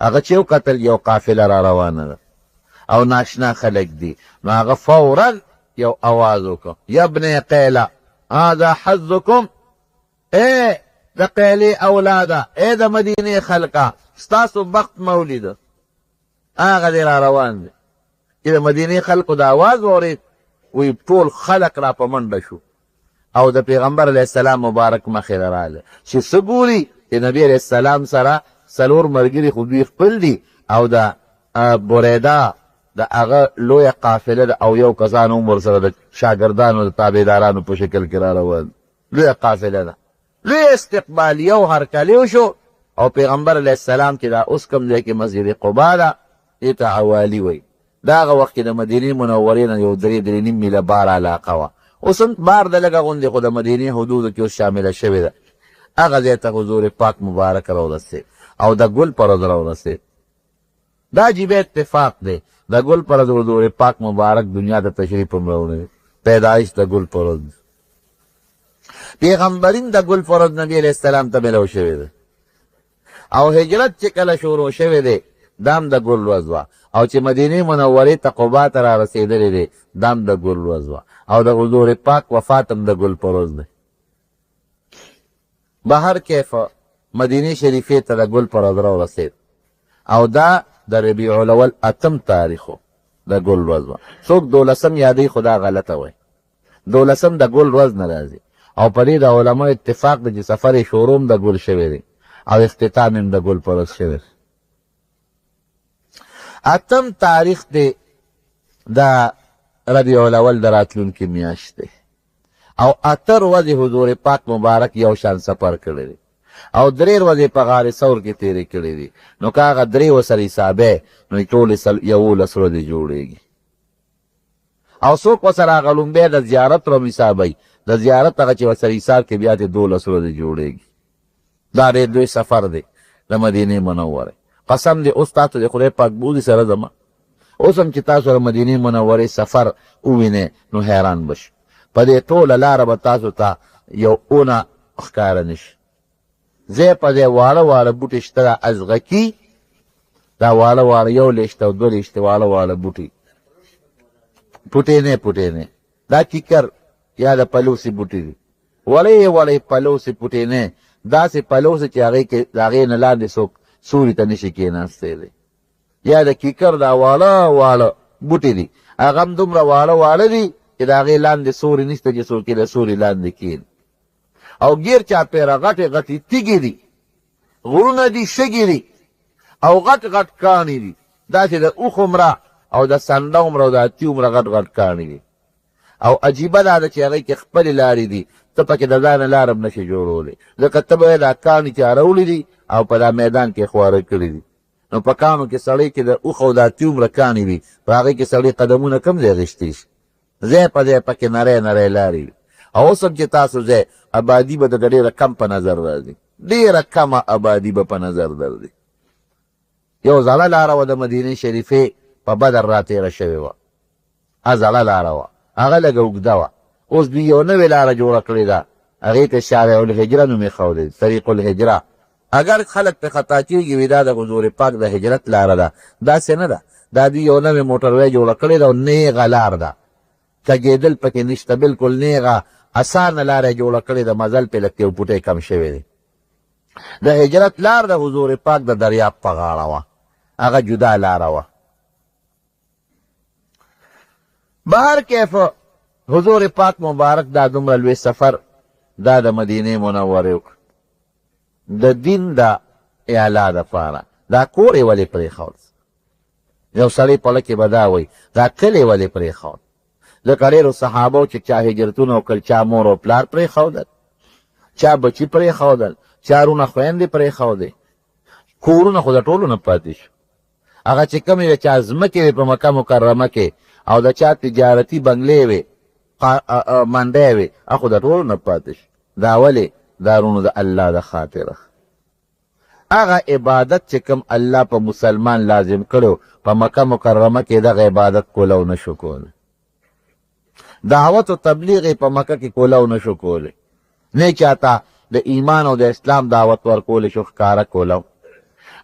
هغه چې وکتل یو قافله را روانه ده او ناشنا خلک دي نو هغه فورا یو اواز وکړ یا ابن قیله هذا حظکم ای د قیلې اولاده ای د مدینې خلقه ستاسو بخت مولیده. هغه دی را روان دی چې د مدینې خلقو د اواز واورېد وی ټول خلق را په منډه شو او د پیغمبر علیه السلام مبارک مخې ته راغله چې څه ګوري چې نبي علیه السلام سره 4 ملګري خو دوی خپل دي او د بریده د هغه لویه قافله ده او یو کسان هم ورسره د شاګردانو د تابعدارانو په شکل کې را روان. لویه قافله ده لوی استقبالیه او هرکلی وشو او پیغمبر علیه السلام چې دا اوس کوم ځای کې مسجد قبا ده دې ته عوالي وایي. دا هغه وخت کې د مدینې منورې نه یو 3 میله بار علاقه وه. اوس هم بار د لږه غوندې خو د مدینې حدودو کې اوس شامله شوې ده. هغه ځای ته حضور پاک مبارک راورسېد او د ګل په ورځ راورسېد. دا عجیبه اتفاق دی د ګل په ورځ حضور پاک مبارک دنیا ته تشریف هم راوړی. پیدایش د ګل په ورځ پیغمبرین د ګل په ورځ نبي علیه السلام ته میلاو شوی دی او هجرت چې کله شروع شوی دی دام د ګل ورځ وه او چې مدینې منورې ته قبا ته را رسېدلی دی دام د ګل ورځ وه او د حضور پاک وفات هم د ګل په ورځ دی. به هر کیفه مدینې شریفې ته د ګل په ورځ راورسېد او دا د ربیع الاول 8 تاریخ و د ګل ورځ وه. څوک 12 یادوي خو دا غلطه وایي. 12 د ګل ورځ نه راځي او په دې د علماء اتفاق دی چې سفر یې شروع هم د ګل شوی دی او اختتام هم د ګل په ورځ شوی. 8 تاریخ دی د ربیع الاول د راتلونکي میاشت دی او 8 ورځې حضور پاک مبارک یو شان سفر کړی دی او 3 ورځې په غار ثور کې تېرې کړې دي. نو که هغه 3 ورسره حسابی نو ټولې 11 ورځې جوړېږي او څوک ورسره هغه لومبی د زیارت روم حسابوي د زیارت هغه چې ورسره حساب کې بیا د 12 ورځې جوړېږي. دا ډېر لوی سفر دی د مدینې منورې. قسم دی اوس تاسو د خدای پاک بوزي سره ځمه اوس هم چې تاسو د مدینې منورې سفر ووینئ نو حیران بشئ. په دې ټوله لاره به تاسو ته یو اونه ښکاره نه شي. ځای په ځای واړه واړه بوټي شته دا ازغکي دا واړه واړه 1 لیشت او 2 لیشت واړه واړه بوټي پوټینې دا کیکر یا د پلوسي بوټي دي وړې پلوسي پوټینې داسې پلوسي چې هغې نه لاندې څوک سوري ته نشي کېناستی دی یا د کیکر دا واړه بوټي دي هغه هم دومره واړه دي چې د هغې لاندې سوري نشته چې څوک یې د سوري لاندې کښېني او ګیر چاپېره غټې تیږې دي غرونه دي شګې دي او غټ کاڼي دي داسې د اوښ عمره او د سنډه عمره او د اتي عمره غټ کاڼي دي او عجیبه دا ده چې هغې کې خپلې لارې دي ته پکې د ځانه لاره هم نشي جوړولی ځکه ته به یې دا کاڼي چې اړولي دي او په دا میدان کې خواره کړي دي نو په کاڼو کې سړی کې د اوښ او د اتي عمره کاڼي وي په هغې کې سړی قدمونه کم ځای غښتی شي ځای په ځای پکې نری لارې وي او اوس هم چې تاسو ځای آبادي به د ډېره کم په نظر راځي ډېره کمه آبادي به په نظر درځي. یو زړه لاره وه د مدینې شریفې په بدر را تېره شوې وه زړه لاره وه هغه لږه اوږده وه اوس دوی یو نوې لاره جوړه کړې ده هغې ته شارع الهجره نوم یې ښودی طریق الهجره. اگر خلک پې خطا کېږي وي دا د حضور پاک د هجرت لاره ده داسې نه ده دا دوی یو نوې موټروی جوړه کړې ده او نیغه لار ده کږېدل پکې نشته بلکل نیغه اسانه لاره جوړه کړې ده مزل پې لږ یو پوټی کم شوی دی. د هجرت لار د حضور پاک د دریاب په غاړه وه هغه جدا لاره وه. بهر کیف حضور پاک مبارک دا دومره لوی سفر دا د مدینې منورې وکړ د دین د اعلا دپاره. دا کور یې ولې پرېښود؟ یو سړی په لکې به دا وایي دا کلی ولې پرېښود؟ ځکه ډېرو صحابو چې چا هجرتونه وکړل، چا مور او پلار پرېښودل، چا بچي پرېښودل، چا رونه خویندې پرېښودې، کورونه خو د ټولو نه پاتې شو. هغه چې کومې وې چا ځمکې وې په مکه مکرمه کې او د چا تجارتي بنګلې وې منډۍ وې، هغه خو د ټولو نه پاتې شو. دا ولې؟ دا رونو د الله د خاطره. هغه عبادت چې کوم الله په مسلمان لازم کړو په مکه مکرمه کې دغه عبادت کولو نشو کولی. دعوت و تبلیغ په مکه کې کولو نشو کولی. نه چاته د ایمان او د اسلام دعوت ورکولی شو ښکاره کولو،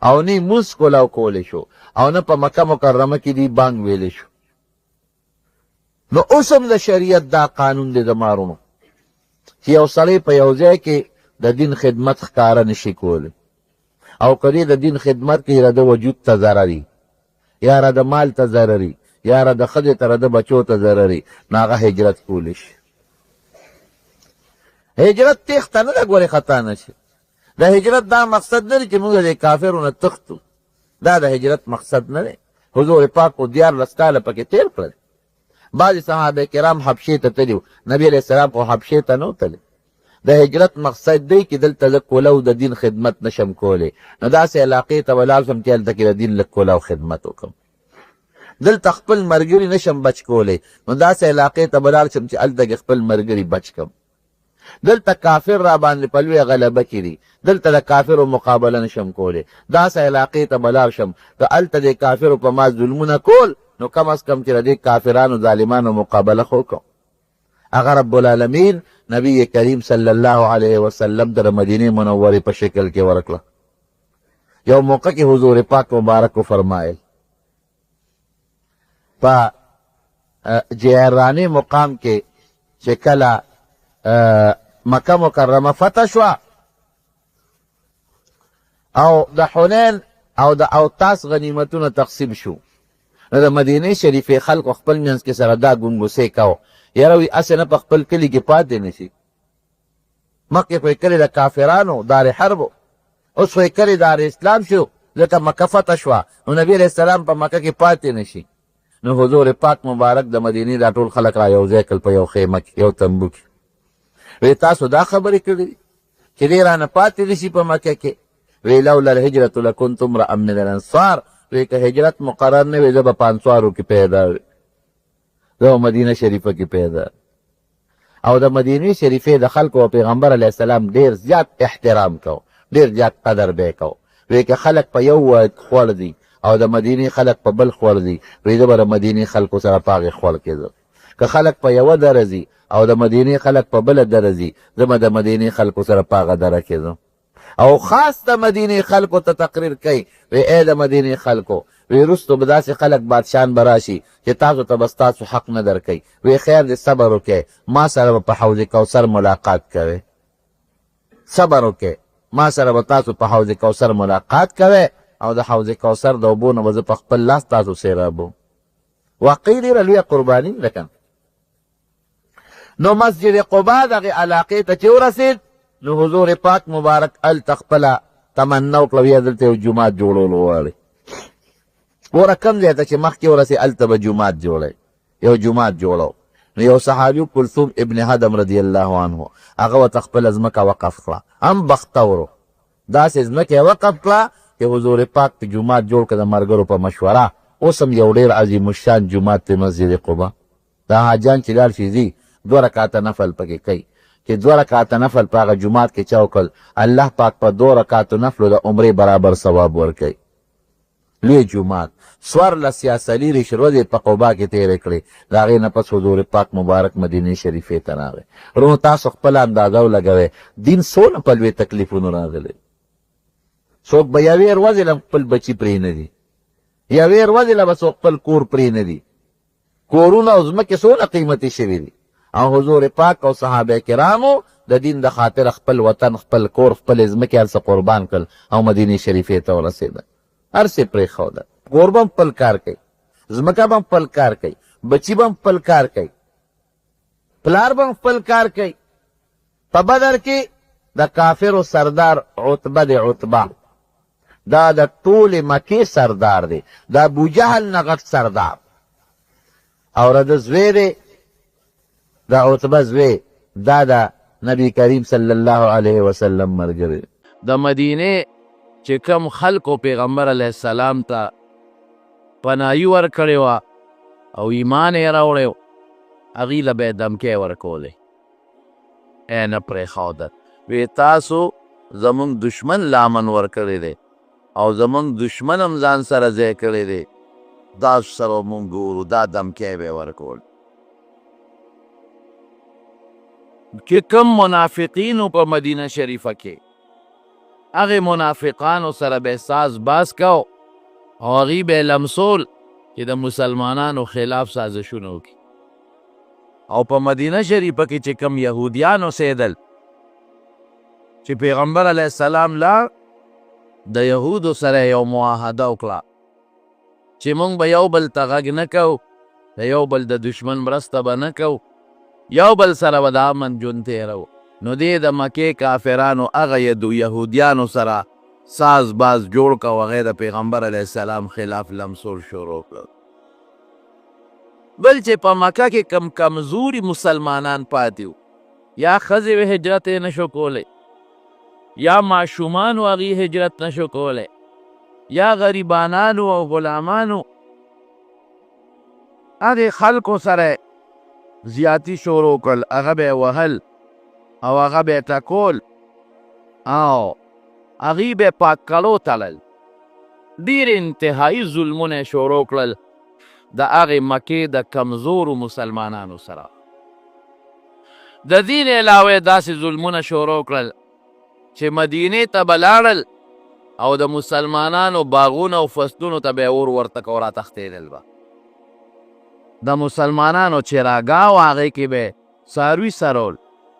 او نه موس کولو کولی شو، او نه په مکه مکرمه کې دی بانګ ویلی شو. نو اوس هم د شریعت دا قانون دی د مارونو چې یو سړی په یو ځای کې د دین خدمت ښکاره نشي کولی، او کدی د دین خدمت کې را د وجود ته ضرري، یا را د مال ته ضرري، یا را د ښځې ته را د بچو ته ضرري، نو هغه هجرت کولی شي. هجرت تیښته نه ده، ګورې خطا نه شي. د هجرت دا مقصد نه دی چې موږ د کافرو نه تښتو، دا د هجرت مقصد نه دی. حضور پاک خو 14 کاله پکې تېر کړل. بعضې صحابه کرام حبشې ته تلي وو، نبي علیه السلام خو حبشې ته نه و تللی. د هجرت مقصد دی چې دلته زه کولو د دین خدمت نشم کولی، نو داسې علاقې ته ولاړ شم چې هلته کې د دین لږ کولو خدمت وکړم. دلته خپل ملګري نشم بچ کولی، نو داسې علاقې ته ولاړ شم چې هلته کې خپل ملګري بچ کړم. دلته کافر را باندې په لویه غلبه کړي، دلته د کافرو مقابله نشم کولی، داسې علاقې ته ولاړ شم که هلته د کافرو په ما ظلمونه کول، نو کم از کم چې د دې کافرانو ظالمانو مقابله خو وکړم. هغه رب العالمین نبی کریم صلی الله علیه وسلم در مدینه منورې په شکل کې ورکړه. یو موقع کې حضور پاک مبارک فرمایل په جیرانی مقام کې چې کله مکه مکرمه فتح شوه او د حنین او د اوتاس غنیمتونه تقسیم شو، نو د مدینه شریفې خلکو خپل منځ کې سره دا ګونګوسې کوه، یاره وی اسې نه په خپل کلي کې پاتې نه شي. مخکې خو یې کلي د کافرانو دار حرب، اوس خو یې کلي دار اسلام شو ځکه مکه فتح شوه، نو نبي علیه السلام په مکه کې پاتې نه شي. نو حضور پاک مبارک د مدینې دا ټول خلک را یو ځای کړل په یو خیمه کې، یو تنبو کې. وی تاسو دا خبرې کړې دي چې دی رانه پاتې نه شي په مکه کې؟ وی لولا الهجرة لکنتم امرأ من الانصار. وی که هجرت مقرر نه وی زه به په انصارو کې پیدا وی، زه مدینه شریفه کې پیدا. او د مدینه شریفې د خلکو او پیغمبر علیه السلام ډېر زیات احترام کو، ډېر زیات قدر به کو. وی که خلک په یو خوړ دي او د مدینې خلک په بل خوړ دي، وی زه به د مدینې خلکو سره په هغې خوړ کې ځم. که خلک په یوه دره ځي او د مدینې خلک په بله دره ځي، زه به د مدینې خلکو سره په هغه دره کې ځم. او خاص د مدینې خلکو ته تقریر کوي، وی ای د مدینې خلکو، وی رستو به داسې خلک بادشان به راشي چې تاسو ته به ستاسو حق نه درکوي. وی خیر دی صبر وکئ، ما سره به په حوض کوثر ملاقات کوئ. صبر وکئ، ما سره به تاسو په حوض کوثر ملاقات کوئ، او د حوض کوثر د اوبو نه به زه په خپل لاس تاسو سیرابم. واقعي ډېره لویه قرباني ده که. نو مسجد قبا دغې علاقې ته چې ورسېد، نو حضور پاک مبارک هلته خپله تمنا وکړه، ویې دلته یو جومات جوړولو غواړي. ګوره کوم ځای ته چې مخکې ورسې هلته به جومات جوړی، یو جومات جوړو. نو یو صحابي کلثوم ابن هدم رضی الله عنه هغه ورته خپله ځمکه وقف کړه، هم بختورو داسې ځمکه یې وقف کړه چې حضور پاک په جومات جوړ کړه د ملګرو په مشوره. اوس هم یو ډېر عظیم الشان جومات دی مسجد قبا. دا حاجیان چې لاړ شي ځي 2 رکعاته نفل پکې کوي، چې 2 رکعاته نفل په هغه جومات کې چا وکړل، الله پاک په 2 رکعاتو نفلو د عمرې برابر ثواب ورکوي. لوی جومات 14 لیرې ورځې په قبا کې تېرې کړې، د هغې نه پس حضور پاک مبارک مدینې شریفې ته راغی. ورونو تاسو خپله اندازه ولګوئ دین څونه په لوی تکلیفونو راغلی. څوک به یوې ورځې له خپل بچي پرې نه دي، یوې ورځې له به څوک خپل کور پرې نه دي. کورونه او ځمکې څونه قیمتي شوي دي، او حضور پاک او صحابه کرامو د دین د خاطر خپل وطن، خپل کور، خپل ځمکې هر څه قربان کړل او مدینې شریفې ته ورسېدل. هر څه پرېښوده. کور به هم خپل کار کوي، ځمکه به هم خپل کار کوي، بچي به هم خپل کار کوي، پلار به هم خپل کار کوي. په بدر کې د کافرو سردار عتبه دی. عتبه دا د ټولې مکې سردار دی، د ابوجهل نه غټ سردار. او د زوی دی د عتبه زوی، دا د نبی کریم صلی الله علیه وسلم ملګری. د مدینې چې کم خلکو پیغمبر علیه السلام ته پناهي ورکړې وه او ایمان یې راوړی و، هغوی له به یې دمکۍ ورکولې، نه پرېښوده. وی تاسو زمونږ دشمن لامن ورکړی دی او زمونږ دشمن هم ځان سره ځای کړی دی، تاسو سره مونږ ګورو، دا دمکۍ به یې ورکول. چې کم منافقینو په مدینه شریفه کې، هغې منافقانو سره به ساز باز کو او هغوی به یې لمسول چې د مسلمانانو خلاف سازشونه وکړي. او په مدینه شریفه کې چې کم یهودیان اوسېدل، چې پیغمبر علیه السلام لا د یهودو سره یو معاهده وکړه چې مونږ به یو بل ته غږ نه کوو، د یو بل د دشمن مرسته به نه کوو، یو بل سره به د امن ژوند تېروو. نو دې د مکې کافرانو هغه یهودیانو سره ساز باز جوړ که او هغې د پیغمبر علیه السلام خلاف لمسول شروع کړل. بل چې په مکه کې کم کمزوري مسلمانان پاتې وو، یا ښځې هجرت یې نشو کولی، یا ماشومانو هغې هجرت نشو کولی، یا غریبانانو او غلامانو، هغې خلکو سره زیاتی شروع کړل، هغه به یې وهل او هغه به یې ټکول او هغوی به یې پاککړو تړل. ډېر انتهایي ظلمونه یې شروع کړل د هغې مکې د کمزورو مسلمانانو سره. د دې نه علاوه داسې ظلمونه شروع کړل چې مدینې ته به لاړل او د مسلمانانو باغونو او فصلونو ته به یې اور ورته کو راتښتېدل به. د مسلمانانو چراګاه و هغې کې به څاروي څرول.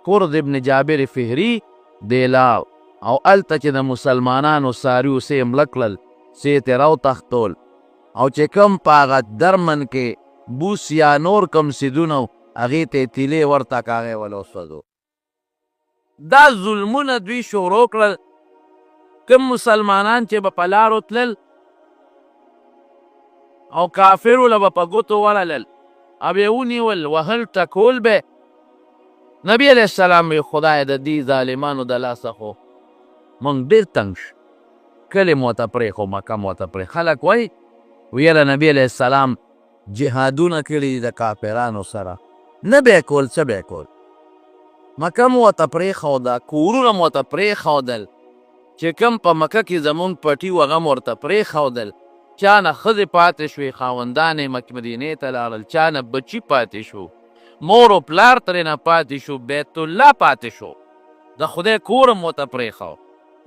کرد ابن جابر فهري دیلاو او هلته چې د مسلمانانو څاروي اوسې مړه کړل، څې ترې راوتښتول او چې کوم په هغه درمن کې بوس یا نور کوم څیزونه و، هغې ته یې تیلې ورته که هغې ول وسوځو. دا ظلمونه دوی شروع کړل. کوم مسلمانان چې به په لارو تلل او کافرو له به په ګوتو ورلل او به یې ونیول، وهل ټکول به. نبی علیه السلام وی خدای د دې ظالمانو د لاسه خو مونږ ډېر تنګ شو، کلي مو ورته پرېښو، مکه مو ورته پرېښو. خلک وایي ویره نبی علیه السلام جهادونه کړي دي د کافرانو سره، نه به یې کول، څه به یې کول. مکه مو ورته پرېښوده، کورونه مو ورته پرېښودل، چې کوم په مکه کې زمونږ پټي و هغه مو ورته پرېښودل. چا نه ښځې پاتې شوې، خاوندان یې مدینې ته لاړل، چا نه بچي پاتې شو، مور و پلار ترې نه پاتې شو، بیت الله پاتې شو، د خدای کور هم ورته پرېښو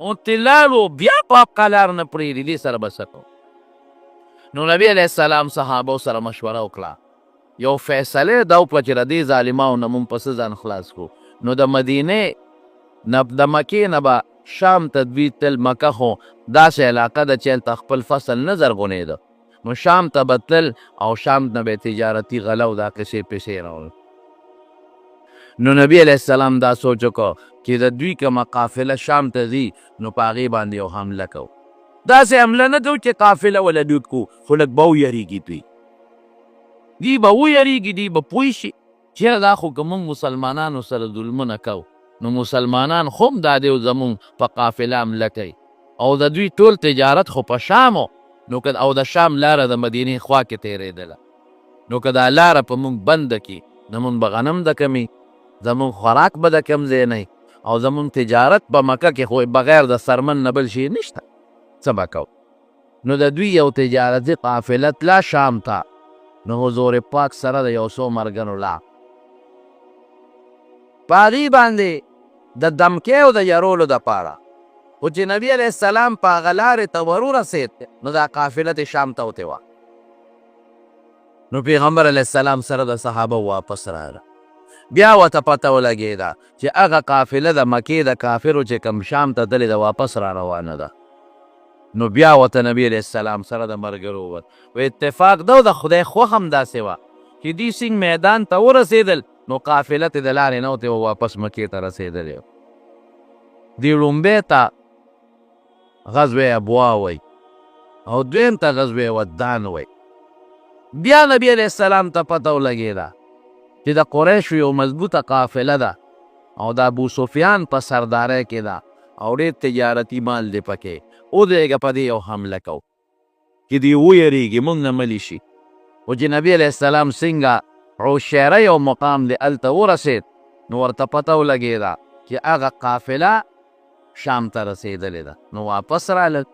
او تلالو بیا په قلار نه پرېږدي. دې سره به څه کوو؟ نو نبی علیه السلام صحابو سره مشوره وکړه، یو فیصله دا وکړه چې د دې ظالمانو نه مونږ په څه ځان خلاص کړو. نو د مدینې نه د مکې نه به شام ته دوی تل، مکه خو داسې علاقه ده چې هلته خپل فصل نه زرغونېده، نو شام ته به تلل او شام نه به تجارتي غله او دا قصې پیسې راوړل. نو نبی علیه السلام دا سوچ وکړو چې د دوی کومه قافله شام ته ځي، نو په هغې باندې یو حمله کوو. داسې حمله نه کوو چې قافله وله ډوډ کړو، خو لږ به ویریږي دوی به ویریږي، دوی به پوه شي چې دا خو که موږ مسلمانانو سره ظلمونه کوو، نو مسلمانان خو هم دا دی زمونږ په قافله حمله کوي او د دوی ټول تجارت خو په شام و، نو که او د شام لاره د مدینې خوا کې تېرېدله، نو که دا لاره په موږ بنده کړي، نو موږ به غنم د کمي، زمونږ خوراک به د کم ځای نه او زمونږ تجارت په مکه کې خو بغیر د سرمن نه بل شي نشته، څه به کوو؟ نو د دوی یو تجارتي قافله تله شام ته، نو حضور پاک سره د یو څو مرګنو لا په هغې باندې د دمکې او د یرولو دپاره، خو چې نبي علیه السلام په هغه لارې ته ورورسېد، نو دا قافله تې شام ته وتې وه. نو پیغمبر علیه السلام سره د صحابه واپس راغله. بیا ورته پته ولګېده چې هغه قافله د مکې د کافرو چې کوم شام ته تلې ده واپس را روانه ده. نو بیا ورته نبي علیه السلام سره د ملګرو ووت و اتفاق ده د خدای خوښ هم داسې وه چې دوی سینګ میدان ته ورسېدل نو قافله تې د لارې نه وتې واپس مکې ته رسېدلې دې لومبۍ ته غزوه ابوا وی او دویم ته غزوه ودان وی بیا نبی علیه السلام ته پته ولګېده چې د قریشو یو مضبوطه قافله ده او د ابو سفیان په سردارۍ کې ده او ډېر تجارتي مال دی پکې ودرېږه په دې یو حمله کو چې دوی ویرېږي موږ نه ملي شي خو چې نبي علیه السلام څنګه عشیره یو مقام دی هلته ورسېد نو ورته پته ولګېده چې هغه قافله شام ته رسېدلې ده نو واپس رالل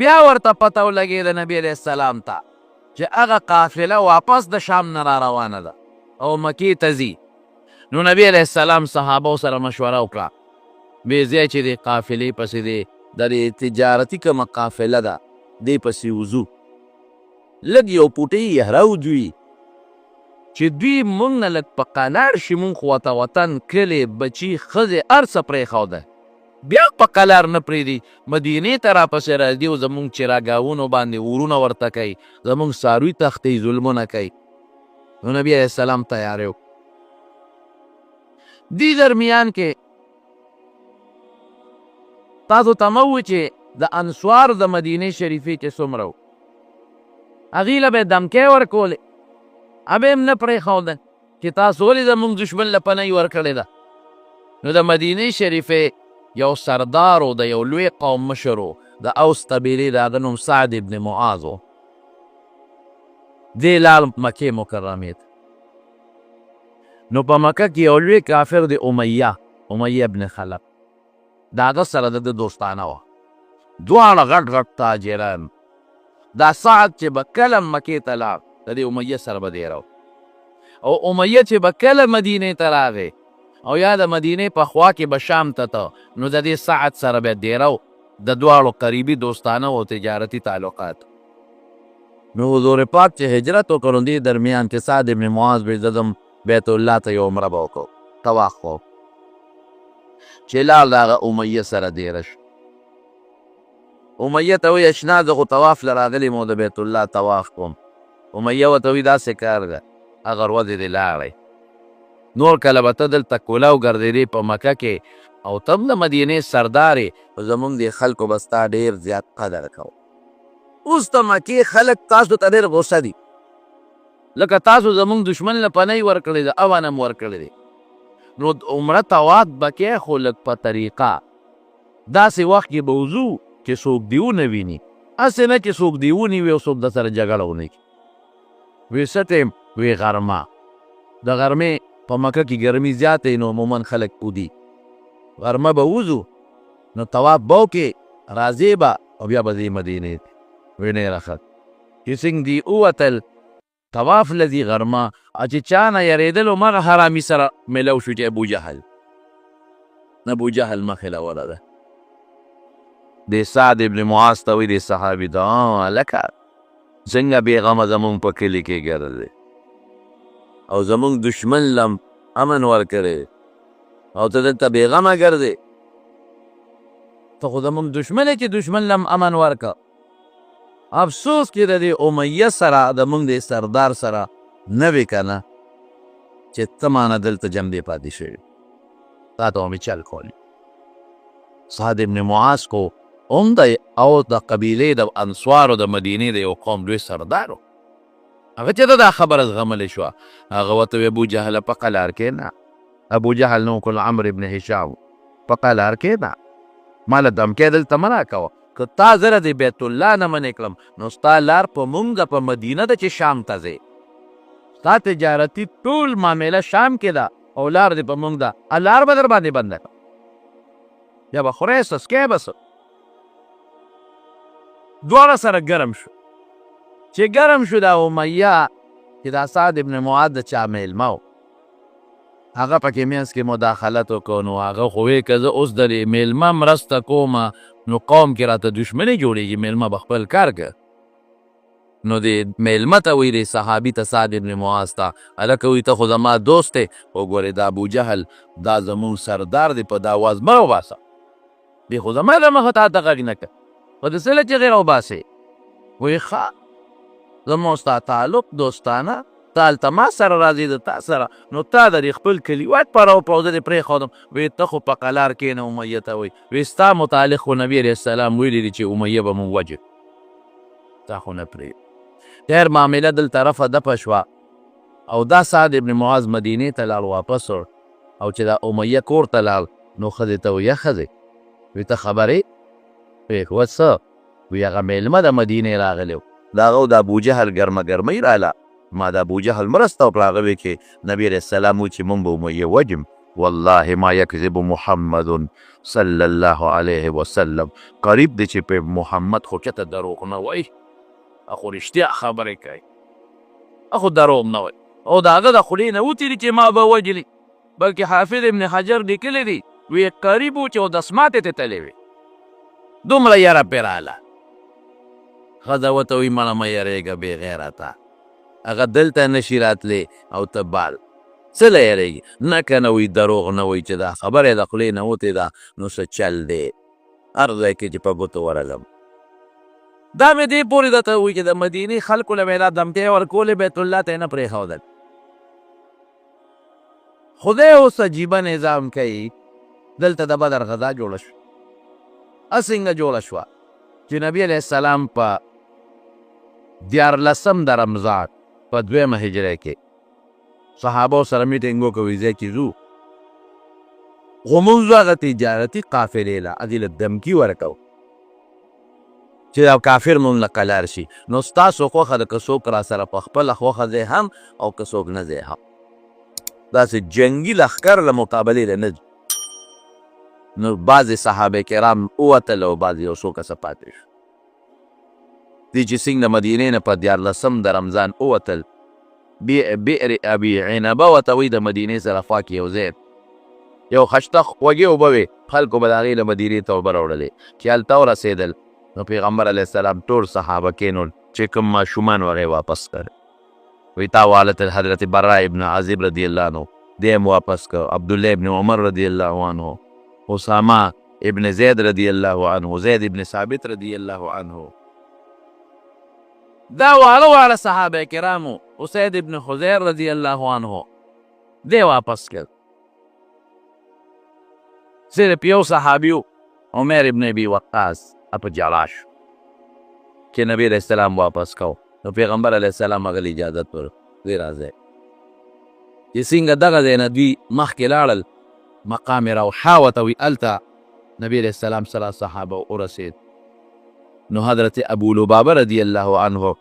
بیا ورته پته ولګېده نبي علیه السلام ته چې هغه قافله واپس د شام نه را روانه ده او مکې ته ځي نو نبي علیه السلام صحابو سره مشوره وکړه بې ځای چې د قافلې پسې دی د دې تجارتي کومه قافله ده دې پسې وځو لږ یو پوټۍ یهره وجوي چې دوی مونږ نه لږ په قلار شي مونږ خو ورته وطن کلي بچي ښځې هر څه پرېښوده بیا په قلار نه پرېږدي مدینې ته راپسې راځي او زمونږ چراګاهونو باندې ورونه ورته کوي زمونږ څاروي تښتوي ظلمونه کوي نو نبي علیه السلام تیاری و دې درمیان کې تاسو ته مه ووایو چې د انصار د مدینې شریفې چې څومره و هغې له به یې دمکۍ ورکولې هغه هم نه پرېښوده چې تاسو ولې زموږ دشمن له پنۍ ورکړې ده نو د مدینې شریفې یو سردار و د یو لوی قوم مشر و د اوس قبیلې د هغه نوم سعد ابن معاذ و دې لاړ مکې مکرمې ته نو په مکه کې یو لوی کافر د امیه ابن خلف د هغه سره د دوستانه وه دواړه غټ غټ تاجران دا سعد چې به کله مکې ته لاړ د دې امیه سره به دیره او امیه چې به کله مدینې ته راغی او یا د مدینې په خوا کې به شام ته نو د دې سعد سره به دیره د دواړو قریبي دوستانه او تجارتي تعلقات نو حضور پاک چې هجرت وکړو دې درمیان کې سعد ابن معاذ به زدم بیت الله ته یو عمره به وکړو طواف کو چې لاړ د هغه امیه سره دیره شو امیه ته وایي اشنا زه خو طواف له راغلی مو د بیت الله طواف کوم امیه ورته وایي داسې کار ده هغه ورځې دې لاړی نور کله به ته دلته کولاو ګرځېدې په مکه کې او ته هم د مدینې سردار یې زموږ دې خلکو به ستا ډېر زیات قدر کوو اوس د مکې خلک تاسو ته ډېر غوسه دي لکه تاسو زموږ دشمن له پنۍ ورکړې ده اوان هم ورکړې دی نو عمره طواف به کې خو لږ په طریقه داسې وخت کې به وځو چې څوک دې ونه ویني هسې نه چې څوک دې ونیوي او څوک د سره جګړه ونه کړي وی څه ټیم وی غرمه د غرمې په مکه کې ګرمي زیاته نو عموما خلک ودي غرمه به وځو نو طواف به وکړې راځې به او بیا به ځې مدینې ته وی نه راښه چې څنګه دي ووتل طواف لذي غرمه چې چا نه یریدلو مغه حرامي سره ملو شو چې ابو جهل مخې له ورده د سعد ابن معاذ ته وایي د صحابي ته لکه څنګه بېغمه زمونږ په کلي کې ګرځې او زمونږ دشمن لم امن ورکړې او ته دلته بېغمه ګرځې ته خو زمونږ دشمن یې چې دشمن لم امن ورکړه افسوس کې د دې امیه سره د موږ د سردار سره نه وې که نه چې ته مانه دلته جمدې پاتې شوې تا ته مې چل کولی سعد ابن معاذ کو هم د او د قبیلې د انصارو د مدینې د یو قوم لوی سردار و هغه چې ته دا خبره زغملی شوه هغه ورته وی ابو جهل په قلار کې نه ابو جهل نو کل عمرو ابن هشام په قلار کې نه ما له دمکې دلته مه راکوه که تا زره د بیت الله نه منې کړم نو ستا لار په مونږه په مدینه ده چې شام ته ځې ستا تجارتي ټول معامله شام کې ده او لار دې په مونږ ده لار به در باندې بنده کړم یا به خورې څه څکې به څه دواړه سره ګرم شو چې ګرم شو دا امیه چې دا سعد ابن معاذ د چا میلمه و هغه پکې منځ کې مداخلت وکړو نو هغه خو وی که زه اوس د دې میلمه مرسته کومه نو قوم کې راته دشمني جوړېږي میلمه به خپل کار که نو د میلمه ته وی دی صحابي ته سعد ابن معاذ ته هلکه وی ته خو زما دوست دی وګورې دا ابو جهل دا زمونږ سردار دی په دا آواز مه وباسه بیا خو زما د مخه تا ته غږ نه کړه خو د څه له چغې راوباسې وایي ښه زما ستا تعلق دوستانه تا هلته ما سره راځي د تا سره نو تا د دې خپل کلیوات پاره پوځه دې پرېښودم وایي ته خو په قلار کښېنه امیه ته وایي وایي ستا متعلق خو نبي علیه السلام ویلي دي چې امیه به مو وجه تا خو نه پرېږدي خیر معامله دلته رفع دفع شوه او دا سعد ابن معاذ مدینې ته لاړ واپس ور او چې دا امیه کور ته لاړ نو ښځې ته وایي ښځې وایي ته خبرې وایي هو څه وایي هغه میلمه د مدینې راغلی و د هغه د ابوجهل ګرمه ګرمۍ راله ما د ابوجهل مرسته وکړه هغه وایي چې نبي علیه السلام وایي چې مونږ به امیه وجم والله ما یکذب محمد صلی الله علیه وسلم قریب دی چې په محمد خو چته دروغ نه وایي اخو رښتیا خبرې کوي اخو دروغ نه وایي او د هغه د خولې نه وتلي چې ما به وجلي بلکې حافظ ابن حجر لیکلی دی وی قریب و چې اودسماتې ته تللی وي دومره یره پرې راله ښځه ورته وایي مړه مه یېرېږه بې غیرته هغه دلته نشي راتلی او ته بال څه له یېرېږي نه که نه وایي دروغ نه وایي چې دا خبره د خولې نه وتې ده نو څه چل دی هر ځای کې چې په ګوتو ورغلم دا مې دې پورې درته وایي چې د مدینې خلکو له مې دا دمکې ورکولې بیت الله ته یې نه پرېښودل خدای اوس عجیبه نظام کوي دلته د بدر غذا جوړه شوه څنګه جوړه شوه چې نبي علیه السلام په 14 د رمضان په 2 هجرۍ کې صحابو سره میټینګ وکړو ځای کې ځو خو مونږ هغه تجارتي قافلې له هغې له دمکي ورکو چې دا کافر مونږ له قلار شي نو ستاسو خوښه ده که څوک را سره په خپله خوښه ځای هم او که څوک نه ځای هم داسې جنګي لښکر له مقابلې له نه نو بعضې صحابه کرام ووتل او بعضې یو څو کسه پاتې شو دی چې څنګه د مدینې نه په 14 د رمضان ووتل بئر ابي عنبه ورته وایي د مدینې سره خوا کې یو ځای یو خشته خوږې اوبه وې خلکو به د هغې له مدینې ته اوبه راوړلې چې هلته ورسېدل نو پیغمبر علیه السلام ټول صحابه کېنول چې کوم ماشومان وغې واپس کړ وی تا والت حضرت برا ابن عازب رضی اللہ عنہ دیم واپس کر عبداللہ ابن عمر رضی اللہ عنہ اسامہ ابن زید رضی اللہ عنہ زید ابن ثابت رضی اللہ عنہ دا والا صحابہ کرامو اسید ابن خزیر رضی اللہ عنہ دے واپس کر صرف یو صحابیو عمر ابن ابی وقاص اپ جلاش کہ نبی علیہ السلام واپس کو نو پیغمبر علیه السلام هغه اجازت ورکړ دی راځئ چې څنګه دغه ځای نه دوی مخکې لاړل مقام روحا ورته وي هلته نبي علیه السلام سره صحابه ورسېد نو حضرت ابو لبابه رضی الله عنه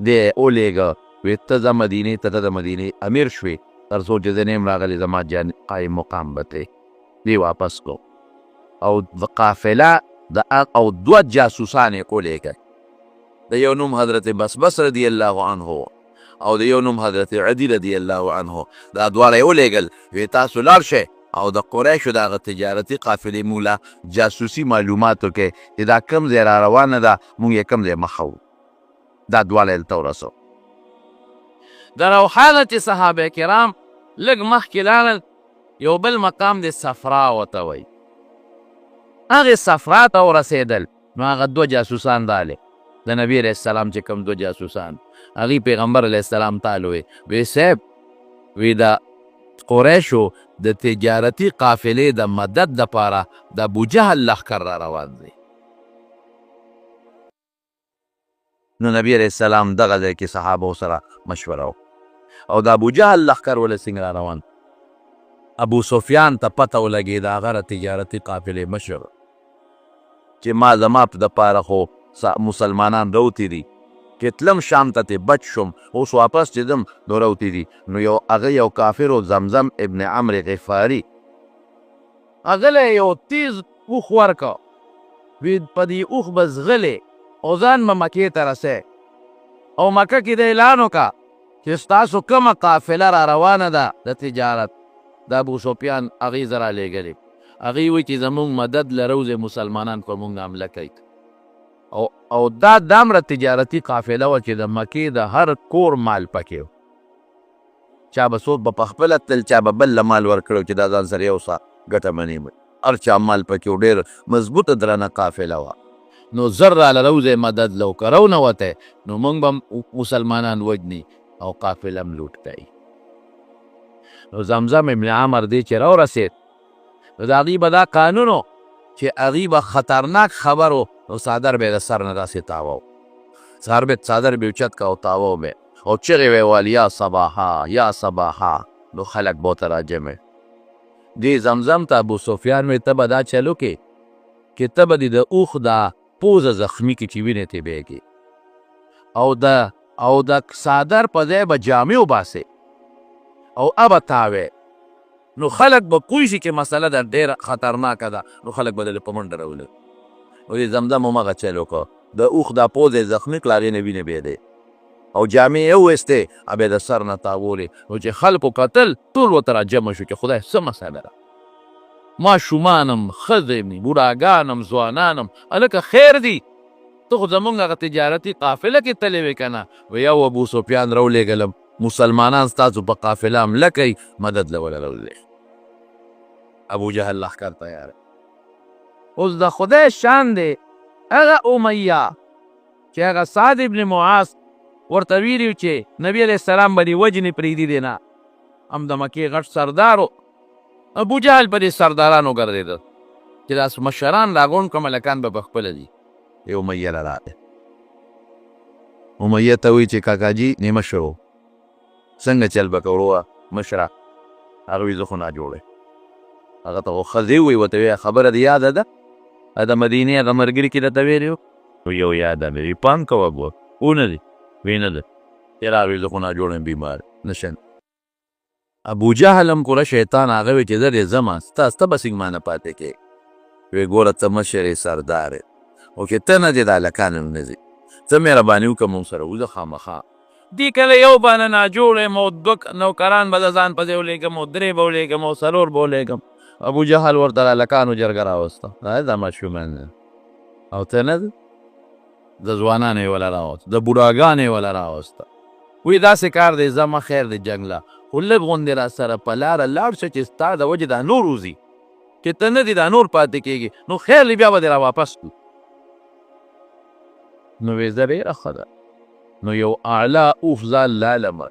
دی ولیږه وی ته ځه مدینې ته د مدینې امیر شوې تر څو چې زه نه یم راغلی زما قایم مقام به دی واپس کو او د قافله او 2 جاسوسان یې کولیږه د یو نوم حضرت بسبس رضی الله عنه او د یو نوم حضرت عدی رضی الله عنه دا دواړه یې ولیږل وی تاسو لاړ شئ او د قریشو د هغه تجارتي قافلې مولا جاسوسي معلومات وکړئ چې دا کوم ځای را روانه ده موږ یې کوم ځای مخه دا دواړه یې دلته ورسو د روحانه چې صحابه کرام لږ مخکې لاړل یو بل مقام د صفرا ورته وایي هغې صفرا ته ورسېدل نو هغه 2 جاسوسان راغلې د نبی علیه السلام چې کوم 2 جاسوسان هغې پیغمبر علیه السلام ته وی صاحب وی د قریشو د تجارتي قافلې د مدد دپاره د ابوجهل لښکر را روان دی نو نبی علیه السلام دغه ځای کې صحابو سره مشوره او د ابوجهل لښکر ولې څنګه را روان ابو سفیان ته پته ولګېده هغه تجارتي قافلې مشر چې ما زما دپاره خو مسلمانان روتی دي چې تلم شام ته بچ شم اوس واپس چې ځم نو روتی دي نو هغه یو کافر و زمزم ابن عمرو غفاري هغه له یو تیز اوښ ورکړه وی په دې اوښ به ځغلې او ځان به مکې ته رسې او مکه کې د اعلان وکړه چې ستاسو کومه قافله را روانه ده د تجارت د ابو سفیان هغې زه رالیږلې هغې وایي چې زموږ مدد له روزې مسلمانان پر موږ حمله کوي او دا دامره تجارتي قافله وه چې د مکې د هر کور مال پکې و چا به څوک به پخپله تلل چا به بل له مال ورکړی چې دا ځان سره یو څه ګټه منې هر چا مال پکې ډېر مضبوطه درنه قافله وه. نو زر راله روزی مدد لو که رو نوتی نو موږ به مسلمانان وجني او قافله هم لوټ کوي. نو زمزم ابن عمر دی چې راورسېد نو د هغې به دا قانون و چې هغې به خطرناک خبر و نو څادر به یې د سر نه داسې تاوه و. سهار به څادر به یې اوچت که او تاوه به او چغې به یې ویل یا صباحا یا صباحا. نو خلک به ورته راجمع. دې زمزم ته ابو سفیان وایي ته به دا چلو کې چې ته به دې د اوښ دا پوزه زخمي کې چې وینې ترې بهېږي او د څادر په ځای به جامې وباسې او ابه تاوې. نو خلک به پوه شي چې مسله ده ډېره خطرناکه ده نو خلک به دلې په منډه راولي. نو دې زمزم همغه چل وکړه. د اوښ دا پوزه یې زخمي کړه هغې نه وینې بهېدې او جامې یې وویستې بیا د سر نه تاولې. نو چې خلکو کتل ټول ورته راجمع شو چې خدای څه مسله ده. ماشومانم ښځې بوډاګانم ځوانانم هلکه خیر دی ته خو زمونږ هغه تجارتي قافله کې تللی وې که نه. یو ابو سفیان راولېږلم مسلمانان ستاسو په قافله حمله کوي مدد له وله راولېږ. ابو جهل لښکر تیار. اوس د خدای شان دی هغه امیه چې هغه سعد ابن معاذ ورته ویلي چې نبي علیه السلام به دې وجنې پرېږدي دی نه هم د مکې غټ سردار و. ابو جهل په دې سردارانو ګرځېده چې داس مشران راغونډ کړه ملکان به پخپله دي. یو امیه له راغی. امیه ته وایي چې کاکاجي نیمه شو څنګه چل به کوو وروه مشره. هغه وایي زه خو ناجوړی. هغه ته خو ښځې ووایي ورته وایي خبره دې یاده ده د مدینې هغه ملګري کې درته ویلي وو یو یاده مې وي پام کوه ګوه ونه دي وی نه ده. یاره هغه وایي زه خو ناجوړی یم بیمار نشم. ابو جهل هم پوره شیطان هغه وی چې زه دې ځمه ستاسو ته به سیګمانه پاتې کې وی ګوره ته مشر یې سردار یې او چې ته نه دې دا هلکان هم نه ځي څه مهرباني وکړه مونږ سره وځه خامخا. دې کله یو باندې ناجوړ یم او دوه نوکران به د ځان پسې ولېږم او درې به ولېږم او څلور به ولېږم. ابو جهل ورته د هلکانو جرګه راوسته دا ماشومان دي او ته نه د ځوانانو یې وله راوسته د بوډاګانو یې وله راوسته. وی داسې کار دی ځمه خیر دی جنګ له خو لږ غوندې را سره په لاره لاړ شه چې ستا د وجې دا نور وځي چې ته نه دي دا نور پاتې کېږي نو خیر دی بیا به دې را واپس کړو. نو وی زه ډېره ښه ده. نو یو اعلی اوف ځان لالمه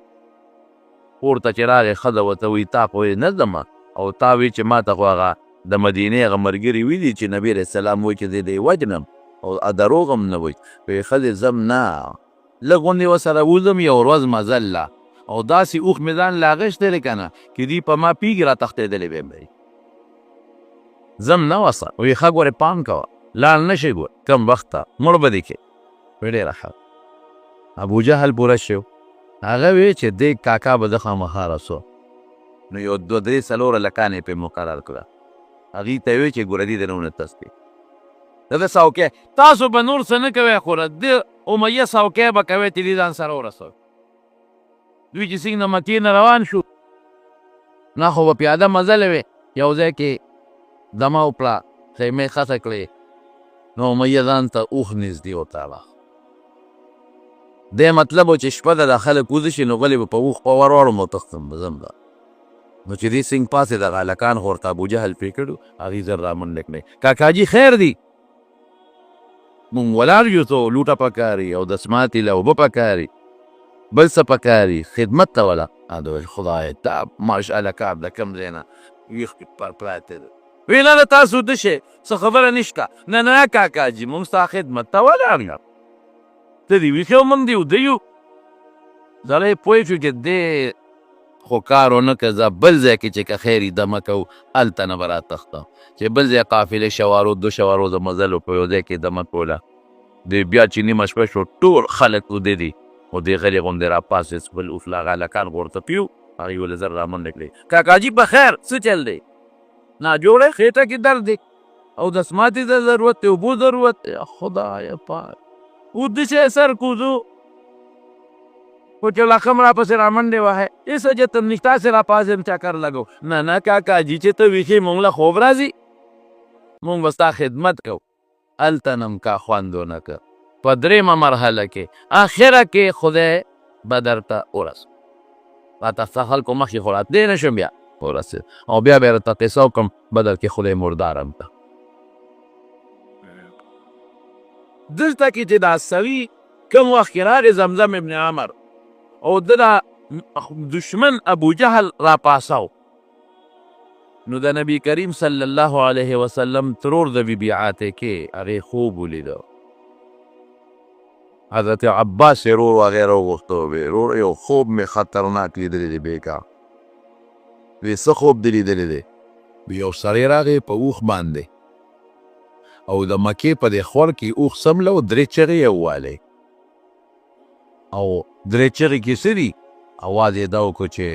پورته چې راغې ښځه ورته وایي تا خو یې نه ځمه او تا وی چې ما ته خو هغه د مدینې هغه ملګري ویلي چې نبي علیه السلام وایي چې زه دې وجنم او دروغ هم نه وایي. وایي ښځې ځم نه لږ غوندې ورسره وځم یو ورځ مزله او داسې اوښ مې ځان له اغېشتی دی که نه چې دوی په ما پیږي را تښتېدلی به یم ځم نه ورسره. وایي ښه ګورې پام کوه لاړ نه شي ګور کم وخت ته مړ به دې کې. وایي ډېره ښه. ابو جهل پوره شو هغه وی چې دې کاکا به ده خامخا رسو. نو یو دوه درې څلور هلکان یې پرې مقرر کړه. هغې ته یې وی چې ګوره دې د نه تسپې د ده څوکی تاسو به نور څه نه کوئ خو د امیه څوکی به کوئ چې دې ځان سره ورسوئ. دوی چې څنګه مکې نه روان شو نه خو به پیاده مزلې وې یو ځای کې دمه وکړه خیمې خښه کړې نو امیه ځان ته اوښ نږدې وتاړه. دې مطلب و چې شپه ده دا خلک وځي شي نو غلی به په اوښ په ور واړم او تښتم به ځم ده. نو چې دې سنګ پاسې دغه هلکان خو ورته ابوجهل پرې کړو هغې زر را منډې کړې. کاکاجي خیر دی مونږ ولاړ یو څو لوټه پکاري او دسماتې له اوبه پکاري بل څه پکاري خدمت ته وله. د ویل خدای دا ماشاءالله کار د کوم ځای نه ویښ پر پراته ده. وی نه نه تاسو ده شئ څه خبره نشته نه نه کاکاجي مونږ ستا خدمت ته ولاړ یو ته دې ویښ یو مونږ دې وده یو. سړی پوه شو چې دې خو کار ونه که زه بل ځای کې چې که خیر یې دمه کوو هلته نه به راتښته چې بل ځای قافلې شوارو دو شوارو د مزلو په یو ځای کې دمه کوله. د بیا چې نیمه شپه شو ټول خلک وده دي او دې غلې غوندې را پاسې خپل اوفلا هغه هلکان ورته پیو هغې ولې زر را منډې کړې. کاکاجي په خیر څه چل دی ناجوړی خېټه کې درد دی او دسماتې ته ضرورت دی اوبو ضرورت دی. خدایه پاک اوده شی سر کوزو خو چې لخم را پسې را منډې وهی هېڅ حاجت هم نشته تاسې را پاڅېم چکر لګو. نه نه کاکاجي چې ته ویښې مونږ له خوب راځي مونږ به ستا خدمت کوو. هلته نم کا خوند ونه که په درېیمه مرحله کې آخره کې خدای به درته ورسو. راته ستا خلکو مخکې خو راتلی نه شم بیا ورسېد او بیا به یې راته قصه وکړم بدل کې خدای مردارم ته دلته کې چې دا سړي کوم وخت کې راغی زمزم ابن عمر او ده دا دشمن ابو جهل را پاساو نو د نبی کریم صلی الله علیه وسلم ترور د بی بی عاتکې هغې خوب ولیده حضرت عباس یې رور وغیره وغوښته ویې رور یو خوب مې خطرناک لیدلی دی بیکا وی څه خوب دی لیدلی دی یو سړی راغی په اوښ باندې او د مکې په دې خور کې اوښ څمله او درې چغې یې ووالې او درې چغې کې څه دي اواز یې دا وکړو چې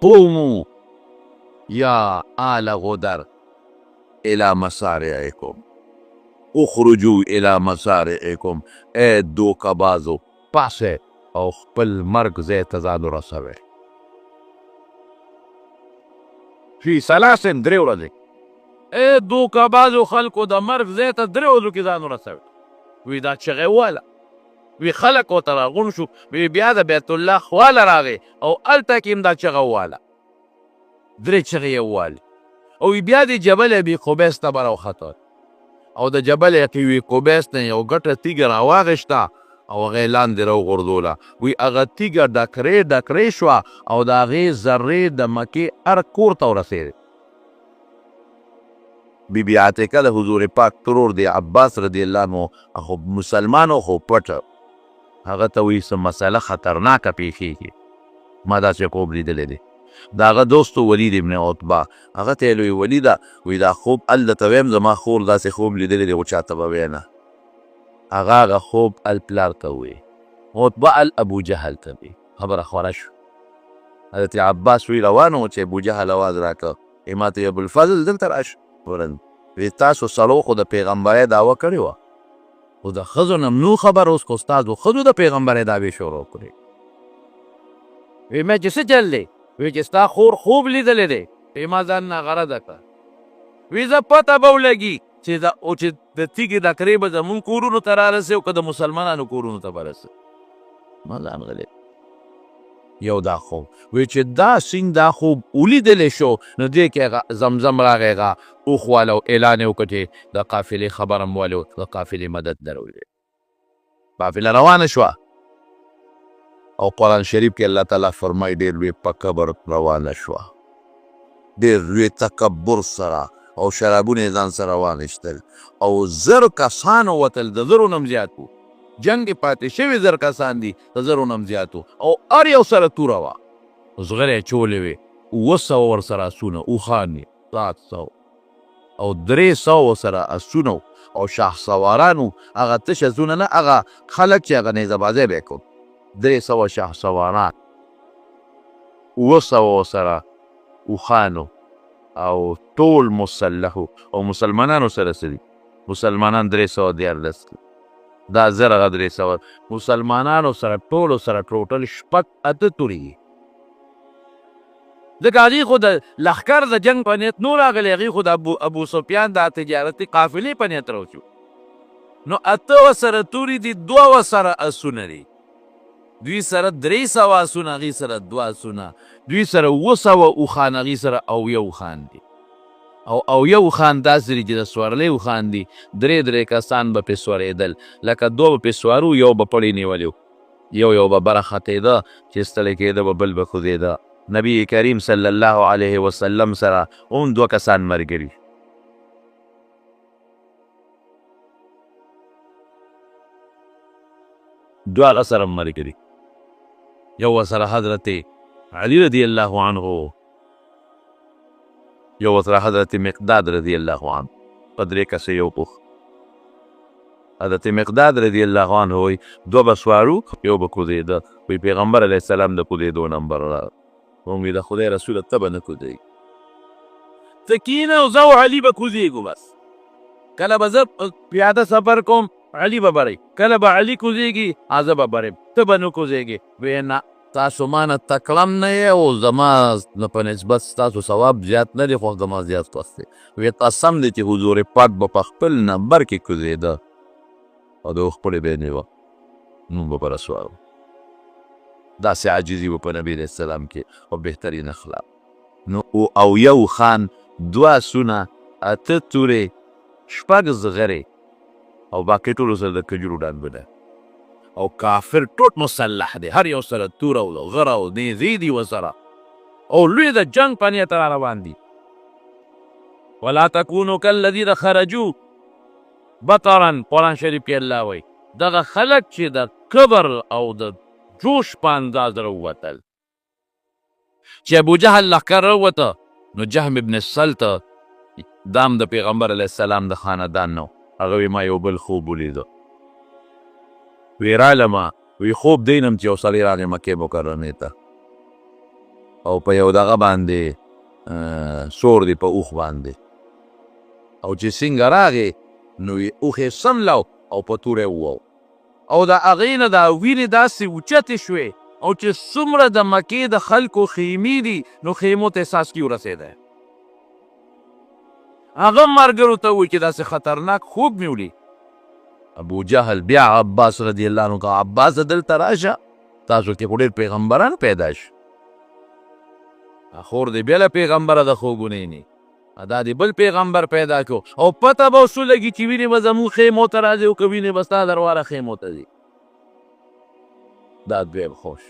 قوموا یا آل غدر الى مسارعکم اخرجوا الى مسارعکم ای دوکبازو پاسه او خپل مرګ ځای ته ځان ورسوئ فی ثلاث درې ورځې ای دوکبازو خلکو د مرګ ځای ته درې ورځو کې ځان ورسوئ وی دا چغې وواله وی خلک ورته راغون شو وی بیا د بیت الله خواله راغی او هلته کې هم دا چغه وواله درې چغې یې ووالې او وی بیا د جبل ابي قبیس ته به راوخته او د جبل ابي قبیس نه یو ګټه تیږه راواغېسته او هغه یې لاندې راوغورځوله وی هغه تیږه ډکرې شوه او د هغې ذرې د مکې هر کور ته ورسېدې بی بی عاتکه د حضور پاک ترور دی عباس رضی الله عنه خو مسلمانو خو پټه هغه ته وایي څه مسله خطرناکه پیښیږي ما داسې خوب لیدلی دی د هغه دوست ولید ابن عتبه هغه ته یې ویل ولیده وایي دا خوب هلته ته ویم زما خور داسې خوب لیدلی دی خو چاته به وینه هغه خوب پلار ته ووایي عتبه ابو جهل ته وایي خبره خوره شو حضرت عباس وی روان و چې ابو جهل اواز راکړه ما ته ابوالفضل دلته راشه ورن وی تاسو څلور خو د پیغمبرۍ دعوه کړې وه خو د ښځو نمنو خبر اوس خو ستاسو ښځو د پیغمبرۍ دعوې شروع کړې وی ما چې څه چل دی وی چې ستا خور خوب لیدلی دی وی ما ځان ناغرضه کړه وی زه پته به ولګي چې د تیږې ډکرې به زمونږ کورونو ته رارسي او که د مسلمانانو کورونو ته به رسي ما ځان غلی یو دا خوب وی چې دا سینګ دا خوب ولیدلی شو نو دې کې زمزم راغی هغه اوښ واله او اعلان یې وکړ چې د قافلې خبره م والو د قافلې مدد درولې قافله روانه شوه او قرآن شریف کې الله تعالی فرمایي ډېر لوی په کبر روانه شوه ډېر لوی تکبر سره او شرابونه یې ځان سره وانشتل او زر کسانو وتل د زرو نه م زیات وو جنگ پاتې شوي زر کسان دي د زرو نه م زیات وو او هر یو سره توره وه زغرې یې چولې وې 200 ورسره اسونه اوښان یې 700 او 300 ورسره اسونه او شاه سوارانو هغه تش اسونه نه هغه خلک چې هغه نیزه بازۍ به یې کوم 300 شاه سواران 200 ورسره اوښانو او ټول مسلحو او مسلمانانو سره څه دي مسلمانان 314 دا زر هغه 300 مسلمانانو سره ټولو سره ټوټل 8 توري دي ځکه هغې خو د لښکر د جنګ په نیت نو راغلی هغې خو د ابو سفیان د تجارتي قافلې په نیت راوچو نو 8 سره توري دي 2 سره اسونه دي دوی سره 300 اسونه هغې سره 2 اسونه دوی سره 200 اوښان هغې سره اویه اوښان دي او اویه اوښان داسې دي چې د سورلۍ اوښان دي 3 کسان به پرې سورېدل لکه 2 به پرې سوارو یو به پړی نیولی یو به بره ختېده چې ستړی کېده به بل به کوزېده نبی کریم صلی الله علیه وسلم سره هم 2 کسان ملګري دواړه سره ملګري یو ورسره حضرت علي رضی الله عنه یو ورسره حضرت مقداد رضی الله عنه په 3 کسه یو پوخ حضرت مقداد رضی الله عنه وی 2 به سوارو یو به کوزېده وی پیغمبر علیه السلام د کوزېدو نمبر را وی د خدای رسول ته به نه کوزېږي ته کینه او زه او علي به کوزېږو بس کله به زه پیاده سفر کوم علي به برئ کله به علي کوزېږي زه به برئ ته به نه کوزېږي وی نه تاسو ما نه تکړم نه یې او زما په نسبت ستاسو ثواب زیات نه دی خو زما زیات خوښ دی وی قسم دی چې حضور پاک به په خپل نمبر کې کوزېده او د خپلې بې نیوه نوم به په رسوارو داسې عاجزي و په نبي علیه السلام کې او بهترین اخلاق. نو او یو خان، 2 آسونه، 8 تورې، 6 زغرې او باقي ټولو سره د کجورو ډانګونه. او کافر ټوټ مسلح دی، هر یو سره توره او غره او نیزې دي ورسره او لوی د جنګ په نیت را روان دي. ولا تکونو کالذین خرجوا بطرا، قرآن شریف کې الله وایي دغه خلک چې د کبر او د جوش په انداز راووتل. چې ابوجهل لښکر راووته نو جهم ابن السلط دام د پیغمبر علیه السلام د خاندان نو، هغه وی ما یو بل خوب ولیدو. وی رالما وی خوب دینم چې یو سړی راغی مکې مکرمې ته او په یو دغه باندې سور دی په اوښ باندې، او چې څنګه راغی نو یې اوښ یې سملو او په توره ووو او د هغې نه دا وینې داسې اوچتې شوې او چې څومره د مکې د خلکو خیمې دي نو خیمو ته څاڅکي ورسېدی. هغه ملګرو ته ووایي چې داسې خطرناک خوب مې ولید. ابو جهل بیا عباس رضی الله عنه که عباس دلته راشه، تاسو کې خو ډېر پیغمبران پیدا شو، خور دې بله پیغمبره د خوبونه نه دا دې بل پیغمبر پیدا کو او پته به اوس ولګي چې وینې به زموږ خیمو ته راځي او که وینې به ستا درواره خیمو ته ځي. دا دویم خوش.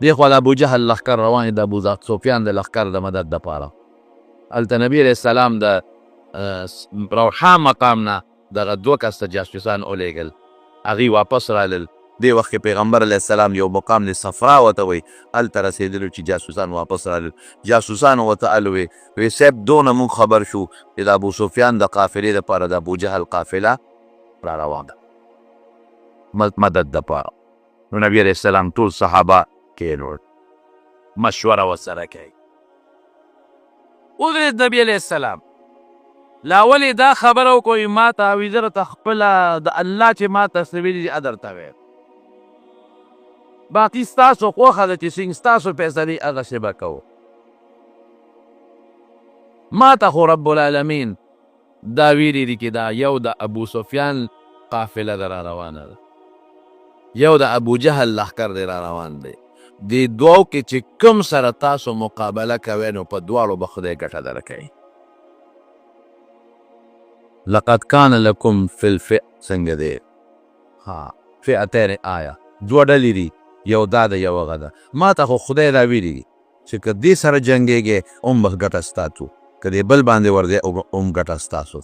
دې خوا د ابوجهل لښکر روان د ابو سفیان د لښکر د مدد دپاره. هلته نبي علیه السلام د روحا مقام نه دغه 2 کسه جاسوسان ولیږل، هغوی واپس رالل. دې وخت کې پیغمبر علیه السلام یو مقام د صفرا ورته وایي، هلته رسېدلو چې جاسوسان واپس رالل. جاسوسانو ورته الوې وی صاحب دونه مونږ خبر شو چې د ابو سفیان د قافلې دپاره د ابوجهل قافله را روانه مدد دپاره. نو نبي علیه السلام ټول صحابه کېنول، مشوره ورسره کوي. ودرېد نبي علیه السلام لا ولې دا خبره وکړئ ما ته او زه راته خپله د الله چې ما ته څه ویلي دي درته ویم، باقي ستاسو خوښه ده چې څنګه ستاسو فیصلې هغسې به کوو. ما ته خو رب العالمین دا ویلي دي چې دا یو د ابو سفیان قافله ده را روانه ده، یو د ابوجهل لښکر دی را روان دی. دې دوو کې چې کوم سره تاسو مقابله کوئ نو په دواړو به خدای ګټه درکوي. لقد کان لکم فی الفئ څنګه دی فئتین آیه 2 ډلې دي، یو دا ده یو هغه ده. ما ته خو خدای دا ویلي دي چې که دې سره جنګېږې هم به ګټه ستاسو، که دې بل باندې ورځې هم ګټه ستاسو.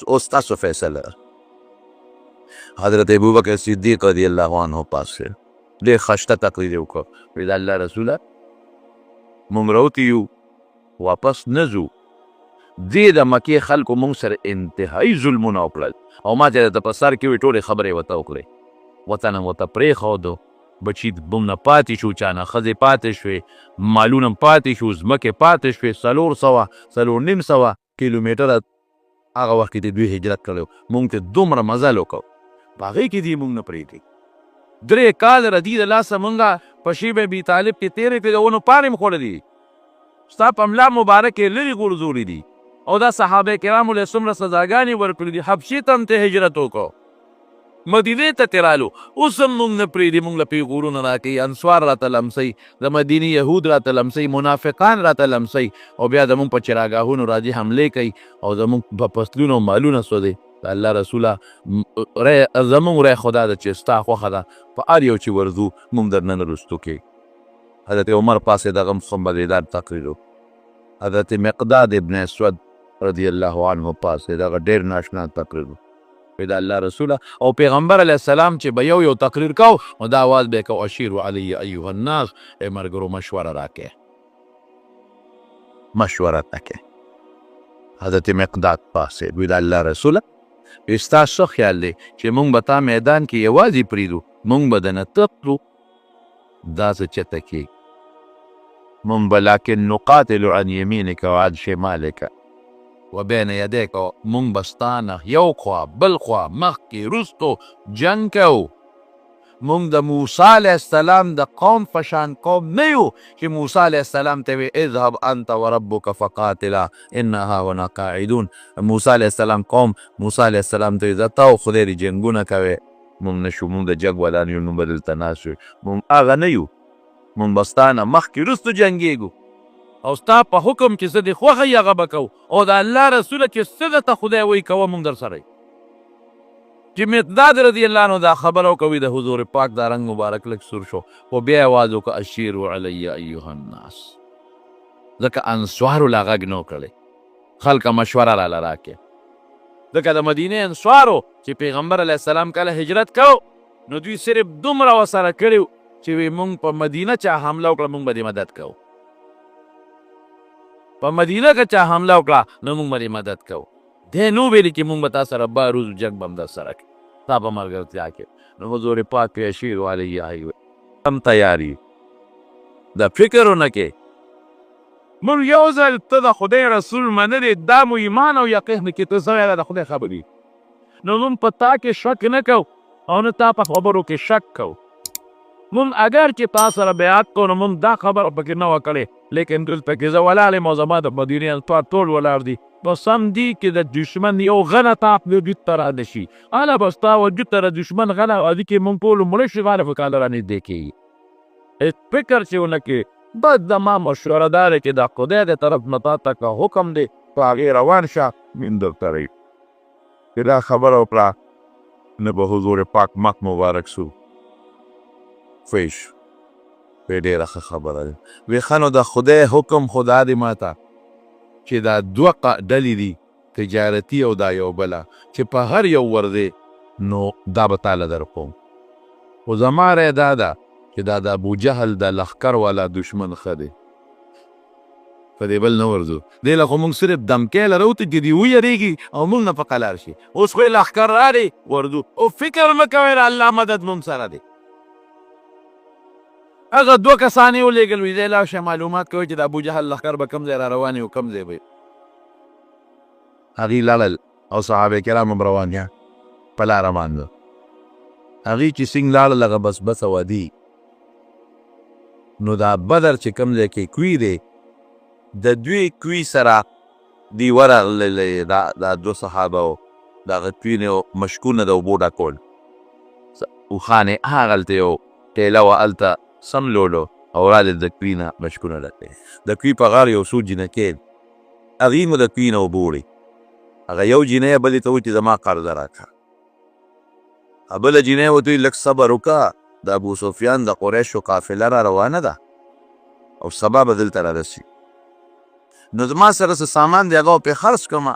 اوس تاسو فیصله ده. حضرت ابوبکر صدیق رضی الله عنه پاس شو، ډېر خشته تقریر یې وکړ، ویل الله رسوله موږ راوتي یو واپس نه ځو، دې د مکې خلکو موږ سره انتهایي ظلمونه وکړل او ما چې درته په سر کې وې ټولې خبرې ورته وکړې، وطن هم ورته پرېښودو، بچي هم نه پاتې شو، چا نه ښځې پاتې شوې، مالونه هم پاتې شو، ځمکې پاتې شوې. 400 کیلومیټره هغه وخت کې دوی هجرت کړی، موږ ته دومره مزل وکړو، په هغې کې دې موږ نه پرېږدي. 3 کاله ردي د لاسه موږ په شیب ابي طالب کې تېرې کړې، د ونو پاڼې م خوړلي، ستا په ملا مبارک یې لرې غورځولي دي او دا صحابه کرامو له څومره سزاګانې ورکړي دي. حبشې ته هم ته هجرت وکړو، مدینې ته ترې رالو، اوس هم موږ نه پرېږدي، موږ له پیغورونه راکوي، انصار راته لمسوي، د مدینې یهود راته لمسوي، منافقان راته لمسوي او بیا زموږ په چراګاهونو راځي حملې کوي او زموږ په فصلونو مالونه سوځي. د الله رسوله زموږ رای خدا ده چې ستا خوښه ده، په هر یو چې ورځو موږ در نه رستو کوي. حضرت عمر پاسې دغه هم مزېدار تقریر و. حضرت مقداد ابن اسود رضی الله عنه پاسې دغه ډېر ناشنا تقریر و. د الله رسوله او پیغمبر علیه السلام چې به یو تقریر کو نو دا آواز به یې کو اشیرو علی ایها الناس، ای ملګرو مشوره راکړئ، مشوره راکړئ. حضرت مقداد پاسې وی د الله رسوله ستا څه خیال دی چې موږ به تا میدان کې یوازې پرېږدو، موږ به دنه تقتلو؟ دا څه چته کېږي، موږ به لکن نقاتل عن یمینک وعن شمالک وبین یدیک، موږ به ستا نه یو خوا بل خوا مخکې وروستو جنګ کوو. موږ د موسی علیه السلام د قوم په شان قوم نه یو چې موسی علیه السلام ته وی اذهب انت وربک فقاتلا انا هاهنا قاعدون. موسی علیه السلام قوم موسی علیه السلام ته وی ځه ته او خدای دې جنګونه کوې مونږ نه شو، مونږ د جګ ولان یو، نو به دلته ناست یو. مونږ هغه نه یو، مونږ به ستا نه مخکې وروستو جنګېږو او ستا په حکم چې څه دې خوښه یې هغه به کوو، او د الله رسوله چې څه درته خدای وایي کوه مونږ در سره یو. چې مقداد رضی الله عنه دا خبره وکوي د حضور پاک دا رنګ مبارک لږ سور شو، خو بیا یې آواز وکړه اشیرو علی ایها الناس، ځکه انصارو لا غږ نه و کړی، خلکه مشوره راله راکړې. ځکه د مدینې انصارو چې پیغمبر علیه السلام کله هجرت کو، نو دوی صرف دومره ورسره کړي و چې وی مونږ په مدینه چا حمله وکړه مونږ به دې مدد کوو، په مدینه که چا حمله وکړه نو مونږ به دې مدد کوو. دی نو ویلي چې مونږ به تا سره باروز جنګ به هم در سره کړي، تا په ملګرتیا کې. نو حضور پاک پې اشیر علیه هم تیاري د فکر ونه کې مونږ یو ځل ته د خدای رسول منلې، دا مو ایمان او یقین کې ته سوی د خدای خبرې، نو مونږ په تا کې شک نه کوو او نه تا په خبرو کې شک کوو. مونږ اگر چې تا سره بیعت کو نو مونږ دا خبر پکې نه وه کړې، لیکن دلته کې زه ولاړ یم او زما د مدینې انصار ټول ولاړ دي، په سم دي کې د دشمن یو غنه تا خپل وجود ته رانه شي، هله به ستا وجود ته د دشمن غنه او دې کې مونږ ټول مړه شي، باندې په کاله رانږدې کېږي. فکر چې ونه کې بس زما مشوره دا دی چې د خدای د طرف نه تا ته که حکم دی په هغې روان شه، من درته رهي چې دا خبره وکړه نه به حضور پاک مخ مبارک سو فیش وی ډېره ښه خبره ده. وی ښه نو د خدای حکم خدا دی ماته چې دا دوه ډلې دي تجارتي او دا یو بله چې په هر یو ورځې نو دا به تاله در کوم، خو زما رای دا ده چې دا د ابوجهل د لښکر والا دشمن ښه دی، په دې بل نه ورځو. دې له خو مونږ صرف دمکی لرو ته چې دې ویرېږي او مونږ نه په قلار شي. اوس خو یې لښکر راړې ورځو، او فکر مه کوئ د الله مدد مونږ سره دی. هغه دوه کسان یې ولېږل، وي دی لاړ شه معلومات کوئ چې د ابوجهل لښکر به کوم ځای را روان او کوم ځای به هغوی لاړل او صحابه کرام هم روان یا په لاره باندې. هغوی چې څنګه لاړل هغه بس بسه وادي، نو دا بدر چې کوم ځای کې کوي دی د دوی کوي سره دی ورغللی، دا دوه صحابه و د هغه کوي نه مشکونه د اوبو ډکول، اوښانې هغلته یو ټیله وه هلته سملولو او راغلل د کوي نه مشکونه ډکوي. د کوي په غاړه یو څو جینکې هغوی مو د کوي نه اوبه وړي، هغه یو جینۍ بلې ته وایي چې زما قرضه راکړه، بله جینۍ ورته وایي لږ صبر وکړه، د ابو سفیان د قریشو قافله را روانه ده او سبا به دلته رارسي، نو زما سره څه سامان دی هغه پې خرڅ کړمه،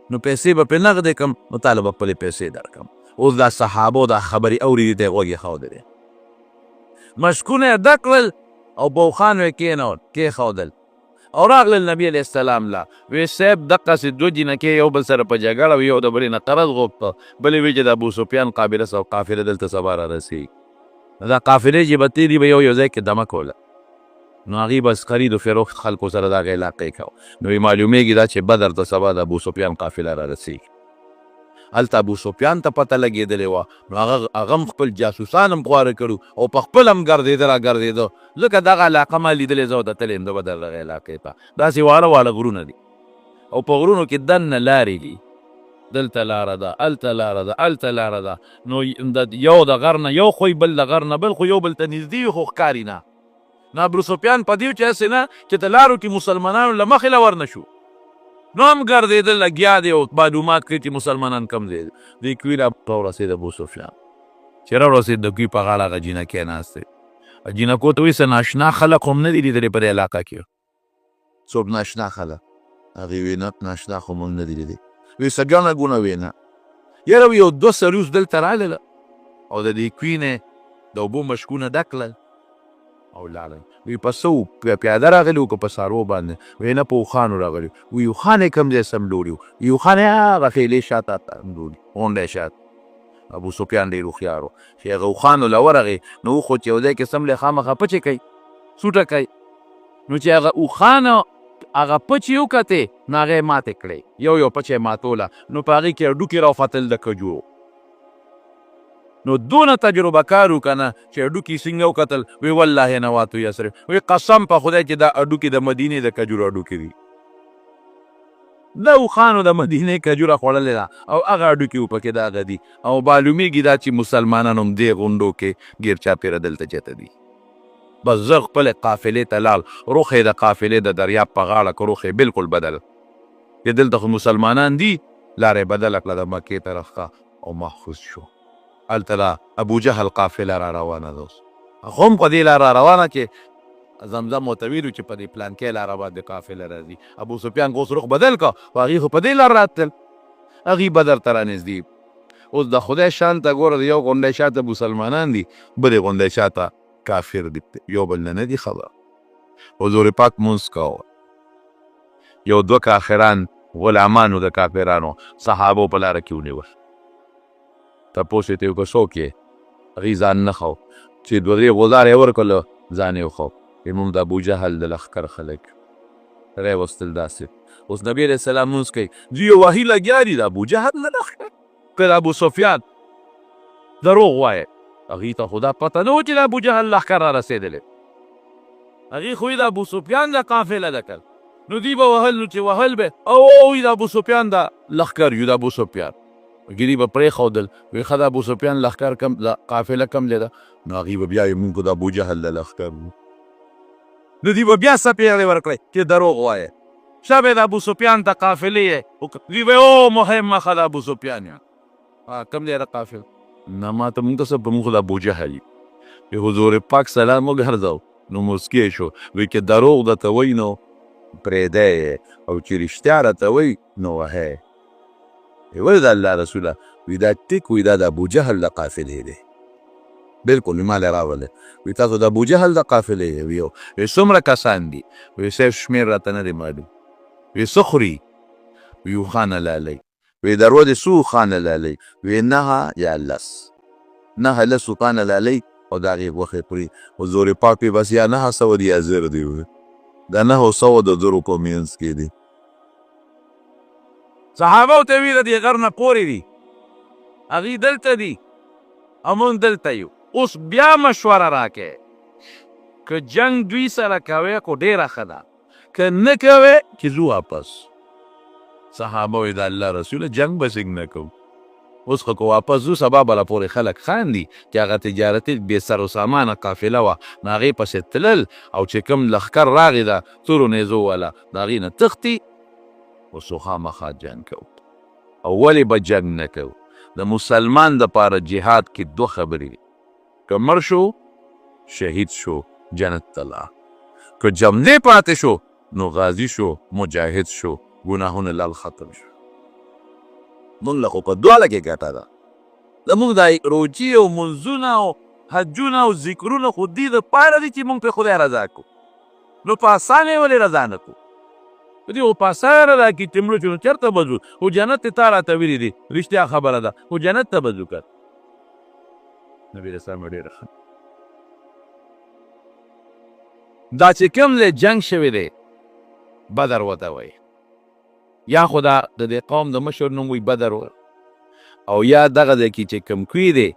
نو پیسې به پې نغدې کړم، نو تاله به خپلې پیسې درکړم. اوس دا صحابو دا خبرې اورېدې ته یې غوږ یې ښودلې، مشکونه یې ډک کړل او په اوښانو یې کېښودل او راغلل نبي علیه السلام له، وی صاحب دقسې دوه جینکې یو بل سره په جګړه وي، یو د بلې نه قرض غوښته، بلې وی چې د ابو سفیان قافله دلته سبا رارسېږي، دا قافلې چې به تېري به یو ځای کې دمه کوله، نو هغوی بس خرید و فروخت خلکو سره د هغې علاقې کو، نو یې معلومېږي دا چې بدر ته سبا د ابو سفیان قافله رارسېږي. هلته ابو سفیان ته پته لګېدلې وه، نو هغه هم خپل جاسوسان هم غواره کړو او په خپل هم ګرځېده را ګرځېده، ځکه دغه علاقه ما لیدلې زه ورته تللی یم د بدر دغې علاقې ته، داسې واړه واړه غرونه دي او په غرونو کې دننه لارې دي، دلته لاره ده هلته لاره ده هلته لاره ده، نو یو د غر نه یو خوی بل د غر نه بل خو یو بل ته نږدې وي خو ښکاري نه. نو ابو سفیان په دې چې هسې نه چې د لارو کې مسلمانانو له مخې له ورنه شو، نو هم ګرځېدل لګیا دی او معلومات کوي چې مسلمانان کم دی. دې کوي را ورسېد ابو سفیان چې راورسېد د کوي په غاړه هغه جینکې ناست دی، جینکو ته وایي څه ناشنا خلق هم نه دي لیدلي په دې علاقه کې، څوک ناشنا خلق؟ هغې وایي نه ناشنا خو موږ نه دي لیدلي. وی څه ګڼه ګوڼه وی نه، یاره یو دوه سروس دلته راغلله او د دې کوي نه د اوبو مشکونه ډک کړل او لاړل. وی په څه وو پیاده راغلي وو که په څاروو باندې؟ وی نه په اوښانو راغلي. وی اوښان یې کوم ځای سملوړي وو؟ وی اوښان یې هغه خیلې شاته سملوړي غونډی شاته. ابو سفیان ډېر هوښیار و چې هغه اوښانو له ورغې نو اوښ خو چې یو ځای کې سملې خامخا پچې کوي سوټه کوي، نو چې هغه اوښانو هغه پچې وکتې نو هغه یې ماتې کړې، یو پچې یې ماتوله، نو په هغې کې هډوکي راوفتل د کجورو. نو دونه تجربه کار و که نه چې هډوکي څنګه وکتل؟ وی والله نواتو یسرب، وی قسم په خدای چې دا هډوکي د مدینې د کجورو هډوکي دي. دا اوښانو د مدینې کجوره خوړلې ده او هغه هډوکي پکې د هغه دي او معلومیږي دا چې مسلمانان هم دې غونډو کې ګیر چاپېره دلته چېرته دي. بس زه خپلې قافلې ته لاړ، رخ یې د قافلې د دریاب په غاړه که رخ یې بلکل بدل چې دلته خو مسلمانان دي، لاره یې بدله کړه د مکې طرف ته او محفوظ شو. هلته د ابوجهل قافله را روانه ده. اوس هغه هم په دې لاره روانه کې زمزم ورته ویلو چې په دې پلانکۍ لاره باندې قافله راځي. ابو سفیان اوس رخ بدل که خو هغې خو په دې لار راتلل، هغې بدر ته رانږدې. اوس د خدای شان ته ګوره، د یو غونډۍ شاته مسلمانان دي، بلې غونډۍ شاته کافر دي، یو بل نه دي خبر. حضور پاک مونځ کوه، یو دوه کافران غلامانو د کافرانو صحابو په لاره کې ونیول. تپوس یې ته وکړه څوک یې؟ هغې ځان نه ښو چې دوه درې غوزار یې ورکړله، ځان یې وښو چې موږ د ابوجهل د لښکر خلک رای وستل داسې. اوس نبي علیه السلام مونځ کوي، دوی یو وحي لګیا دي د ابوجهل د لښکر که د ابو سفیان دروغ وایه. هغې ته خو دا پته نه و چې د ابوجهل لښکر را رسېدلی، هغې خو د ابو سفیان د قافله ده کړ. نو دوی به وهل، نو چې وهل به او د ابو سفیان د لښکر یو د ابو سفیان ګیري به پرېښودل، وایي ښه د ابو سفیان لښکر کم د قافله کم لیده، نو هغې به بیا یې مونږ د ابوجهل د لښکر وو. نو دوی به بیا څپېړې ورکړی چې دروغ وایه. ښه به د ابو سفیان ته قافلې یې دوی به او مهمه ښه د ابو سفیان یم کم دی د قافل نه ما ته مونږ ته څه په مونږ خو د ابوجهل یو. حضور پاک سلام وګرځو نو موسکی شو، وایي که دروغ درته وایي نو پرېږدی یې او چې رښتیا راته وایي نو وهی. ولې د الله رسوله؟ وایي دا ټیک، وایي دا د ابوجهل د قافلې دی. بلکل ما لی راولې، وایي تاسو د ابوجهل د قافلې یې؟ وایي څومره کسان دي؟ وایي صاحب شمېر راته نه دی معلوم. وایي څه خوري؟ وایي اوښانه لالۍ. وایي د ورځې څو اوښانه لالۍ؟ وایي 9 یا 10 اوښانه لالۍ او د هغې غوښې خوري. حضور پاک وایي بس یا 900 دي یا 1000 دي. د 900 د 1000 په منځ کې دي. صحابه ورته ویل د دې غر نه پورې دي، هغې دلته دي او مونږ دلته یو. اوس بیا مشوره راکې که جنگ دوی سره کوې خو ډېره ښه ده، که نه کوې چې ځو واپس. صحابه وایي د الله رسوله جنگ به څنګه نه کوو، اوس خو که واپس ځو سبا به لا پورې خلک خاندي چې هغه تجارتي بې سر و سامانه قافله وه، نو هغې پسې تلل او چې کوم لښکر راغې ده تورو نیزو والا د هغې نه تښتي. اوس خو خامخا جنګ کوو. او ولې به جنګ نه کوو؟ د مسلمان دپاره جهاد کې 2 خبرې دي، که مړ شو شهید شو جنت ته لاړ، که جمدی پاتې شو نو غازی شو مجاهد شو ګناهونه لال ختم شو. مونږ له خو په دواړه کې ګټه ده. زمونږ دا روجې او منځونه او حجونه او ذکرونه خو دې دپاره دي چې مونږ پرې خدای رضا کړو. نو په اسانه یې ولې رضا نه کړو؟ په دې خو په اسانه رضا کړي چې مړه شو نو چېرته به ځو؟ خو جنت یې تا راته ویلي دي، رښتیا خبره ده، خو جنت ته به ځو که نبي اسلام ډېره ښه. دا چې کوم ځای جنګ شوی دی بدر ورته وایي، یا خو د دې قوم د مشر نوم وایي بدر او یا دغه ځای کې چې کوم کوی دی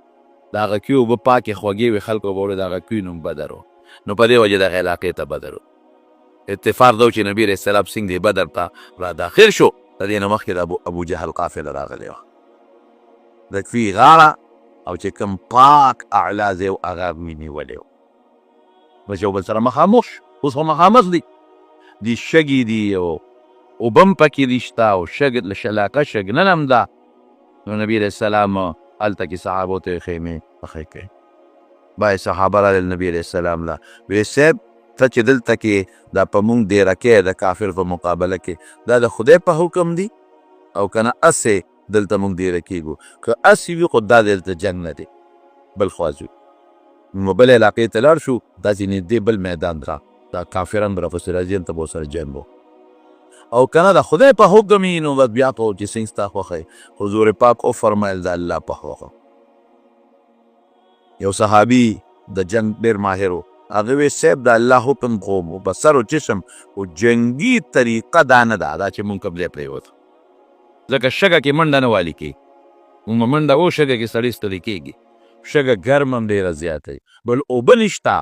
د هغه کوی اوبه پاکې خوږې وي، خلکو به وړي د هغه کوی نوم بدر و. نو په دې وجه دغه علاقې ته بدر و. اتفاق ده چې نبي علیه السلام څنګه دی بدر ته را داخل شو، د دې نه مخکې د ابوجهل قافله راغلې وه د کوی غاړه او چې کوم پاک اعلی ځای و هغه مې نیولی و. بس یو بل سره مخامخ شو. اوس خو مخامخ دي شګې دي او اوبه هم پکې دي شته او شلاکه شګنن هم ده. نو نبي علیه السلام هلته کې صحابو ته خیمې پخې کوي. باید صحابه راغلل نبي علیه السلام له ویې صاحب ته چې دلته کې دا په مونږ ډېره کې د کافر په مقابله کې دا د خدای په حکم دی او که نه اسې دلته مونږ ډېره کېږو، که اسې وي خو دا دلته جنګ نه دی بل خوا ځو. نو بل علاقې ته لاړ شو، داسې نږدې بل میدان را دا کافران به راپسې راځي، هلته به ورسره جنګ و. او که نه د خدای په حکم وي نو بس بیا په چې څنګه ستا خوښه حضور پاک وفرمیل د الله په خوښه. یو صحابي د جنګ ډېر ماهر و، هغه وی صاحب د الله حکم خو بسر و چشم او جنگي طریقه دا نه ده، دا چې مونږ کوم ځای پرېوتو. ځکه شګه کې منډه نه والي کېږي، مونږ منډه و شګه کې سړی ستړی کېږي، شګه ګرم هم ډېره زیاته وي، بل اوبه نشته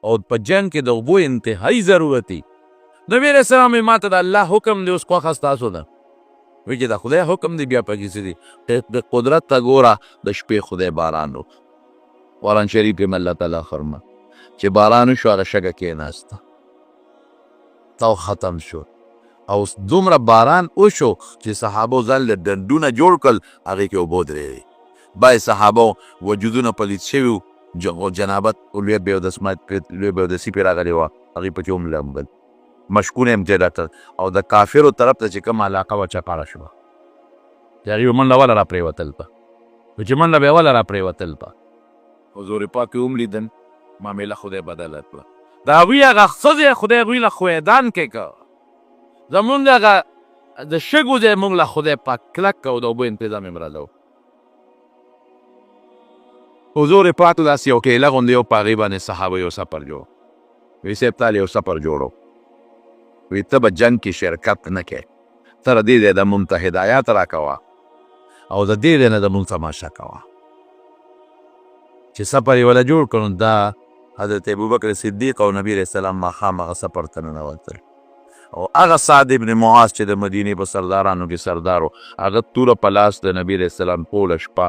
او په جنګ کې د اوبو انتهایي ضرورت دی. نبي علیه السلام ما ته د الله حکم دی، اوس خوښه ستاسو ده، وی چې د خدای حکم دی بیا پکې څه دی د قدرت ته ګوره د شپې خدای باران وکړو. قرآن شریف کې الله تعالی فرما چې باران وشو هغه شګه کېناسته تو ختم شو او دومره باران وشو چې صحابو ځان له ډنډونه جوړ کړل هغې کې اوبه درېدې. باید صحابو وجودونه پلید شوي وو جنابت لوی بېودسي پرې راغلې وه هغې پکې هم لمبل مشکونه هم تېره او د کافرو طرف ته چې کوم علاقه وه چپاړه شوه چې هغې به منډه وله را پرېوتل په چې منډه به یې وله را پرېوتل په حضور پاک یې هم لیدل معامله خدای بدله کړه. د هغوی هغه ښځې خدای هغوی له خویدان کې که زمونږ هغه د شګو ځای مونږ له خدای پاک کلک که او د اوبو انتظام یې مرله و. حضور پاک داسې یو کیله غوندې یو په هغې باندې صحابه یو سفر جوړ وی صاحب تاله یو سفر جوړو وی ته به جنګ کې شرکت نه کې ته د دې ځای د مونږ ته هدایات راکوه او د دې ځای نه د مونږ تماشه کوه. چې سفر یې وله جوړ کړو دا حضرت ابوبکر صدیق او نبی علیه السلام ماښام هغه سفر ته ننوتل او هغه سعد ابن معاذ چې د مدینې په سردارانو کې سردار و هغه توره په لاس د نبی علیه السلام ټوله شپه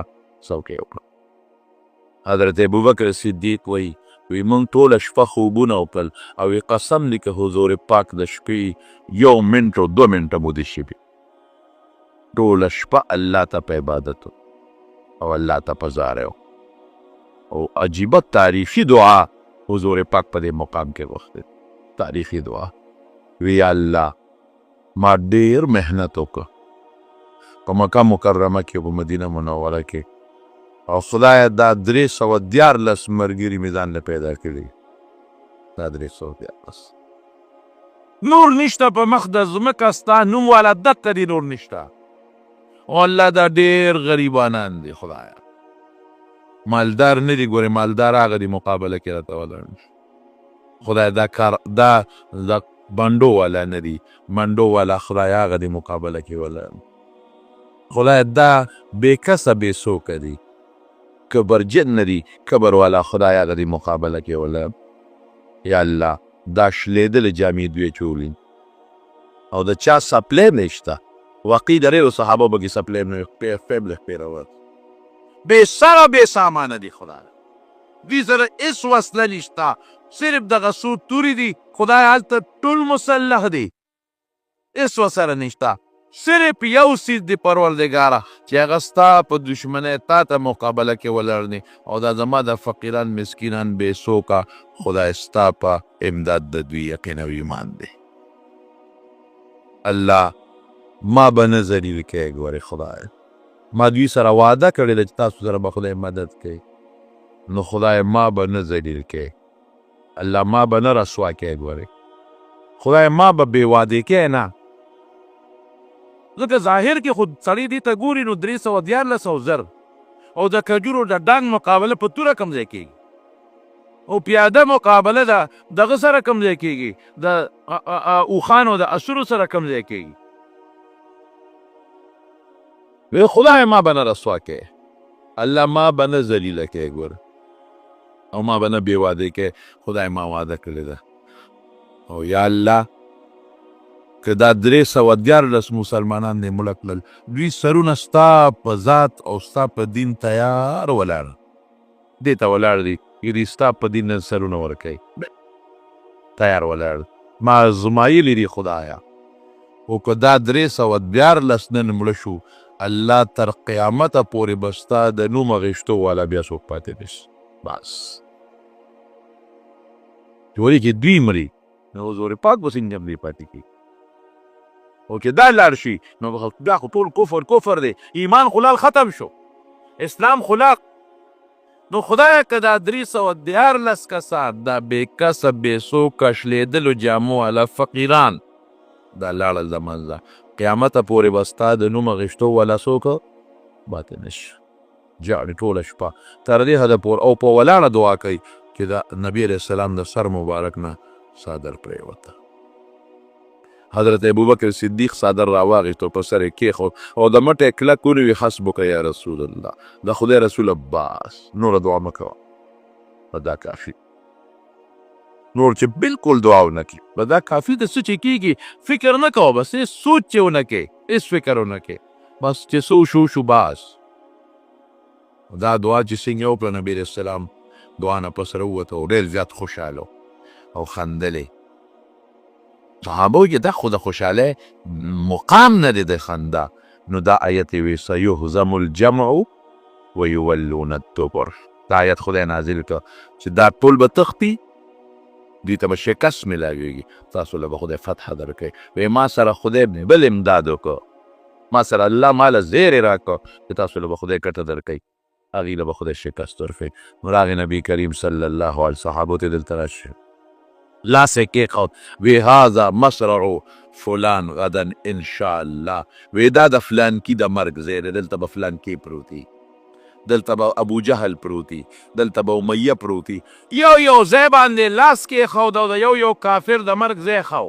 څوکۍ وکړه. حضرت ابوبکر صدیق وی مونږ ټوله شپه خوبونه وکړل او وی قسم دی که حضور پاک د شپې 1 منټ او 2 منټه مو د شپې ټوله شپه الله ته په عبادت او الله ته په زاره او عجیبه تاریخي دعا حضور پاک په دې مقام کې وخت تاریخي دعا وی الله ما ډېر محنت وکړه په مکه مکرمه کې په مدینه منوره کې او خدای دا 314 ملګري مې ځان له پیدا کړي دا 314 نور نشته په مخ د ځمکه ستا نوم والا دته دی نور نشته او الله دا ډېر غریبانان دي خدایا مالدار نه دي ګورې مالدار هغه دي مقابله کې راته ولاړ نشي خدای دا کار دا بنډو والا نه دي منډو والا خدای هغه دي مقابله کې ولاړ خدای دا بې کسه بې سوکه دي کبرجن نه دي کبر والا خدای هغه دي مقابله کې ولاړ یا الله دا شلیدل جامې دوی چولي او د چا سپلی نشته واقعي د ډېرو صحابو به کې سپلی نه فیبله پیرول بې سره بې سامانه دي خدای دوی سره هېڅ وسله نشته صرف دغه څو تورې دي خدای هلته ټول مسلح دي هېڅ ورسره نشته صرف یو څیز دی پروردګاره چې هغه ستا په دشمنۍ تا ته مقابله کې ولاړ دي او دا زما د فقیران مسکینان بې سوکه خدای ستا په امداد د دوی یقین او ایمان دی. الله ما به نه ذلیل کوې ګورې خدای ما دوی سره وعده کړې ده چې تاسو سره به خدای مدد کوي نو خدای ما به نه ذلیل کوې الله ما به نه رسوا کوې ګورې خدای ما به بې وعدې کوې نه ځکه ظاهر کې خود سړی دې ته ګوري نو 314 زر او د کجورو د ډنګ مقابله په توره کم ځای کېږي او پیاده مقابله ده دغه سره کم ځای کېږي د اوښانو د اسونو سره کم ځای کېږي وی خدای ما به نه رسوا کوې الله ما به نه ذلیله کوې ګور او ما به نه بې وعدې کوې خدای ما وعده کړې ده او یا الله که دا 314 مسلمانان دې مړه کړل دوی سرونه ستا په ذات او ستا په دین تیار ولاړ دې ته ولاړ دي یعنې ستا په دین نه سرونه ورکوي تیار ولاړ ما ازمایلي دي خدایا او که دا 314 نن مړه شو الله تر قیامته پورې به ستا د نوم اخیستو والا بیا څوک پاتې نشي بس چې ولې کې دوی مري نو حضور پاک به څنګه هم دې پاتې کېږي او که دا لاړ شي نو دا خو ټول کفر دی ایمان خلال ختم شو اسلام خلاق نو خدای که دا 314 کسان دا بې کسه بې سوکه شلیدلو جامو والا فقیران دا لاړل د منځه قیامته پورې به ستا د نوم اخیستو والا څوک پاتې نشي جاړي ټوله شپه تر دې حده پورې او په ولاړه دعا کوي چې د نبي علیه السلام د سر مبارک نه څادر پرېوته حضرت ابوبکر صدیق څادر راواغېستو په سر یې کېښود او د مټې کلک ونیوي حسبک یا رسول الله د خدای رسوله بس نوره دعا مه کوه دا کافي نور چې بالکل دعا ونه کړي به دا کافي د څه چې کېږي فکر نه کوه بس سوچ چې ونه کوې هیڅ فکر ونه کې، بس چې څه شو باس. دا دعا چې څنګه وکړه نبي علیه السلام دعا نه پس راووته او ډېر زیات خوشحاله او خندلې. صحابه وایي دا خو د خوشحالۍ مقام نه دی د خندا. نو دا آیت یې وی سیهزم الجمع ویولون الدبر. دا آیت خدای نازل کړه چې دا ټول به تختی، دوی ته به شکست ملاویږي، تاسو له به خدای فتح درکوي. وی ما سره خدای بل امداد وکړه، ما سره الله ماله زیری راکړه چې تاسو له به خدای کټه درکوي، هغې له به خدای شکست ورکوي. نو راغی نبي کریم صلی الله علیه صحابو ته دلته راشي، لاس یې کېښود، وی هذا مسرع فلان غدا انشاء الله. وی دا د فلانکي د مرګ ځای دی، دلته به فلانکي پروتي، دلته به ابو جهل پروتي، دلته به امیه پروتي. یو ځای باندې لاس کېښود او د یو کافر د مرګ ځای ښو.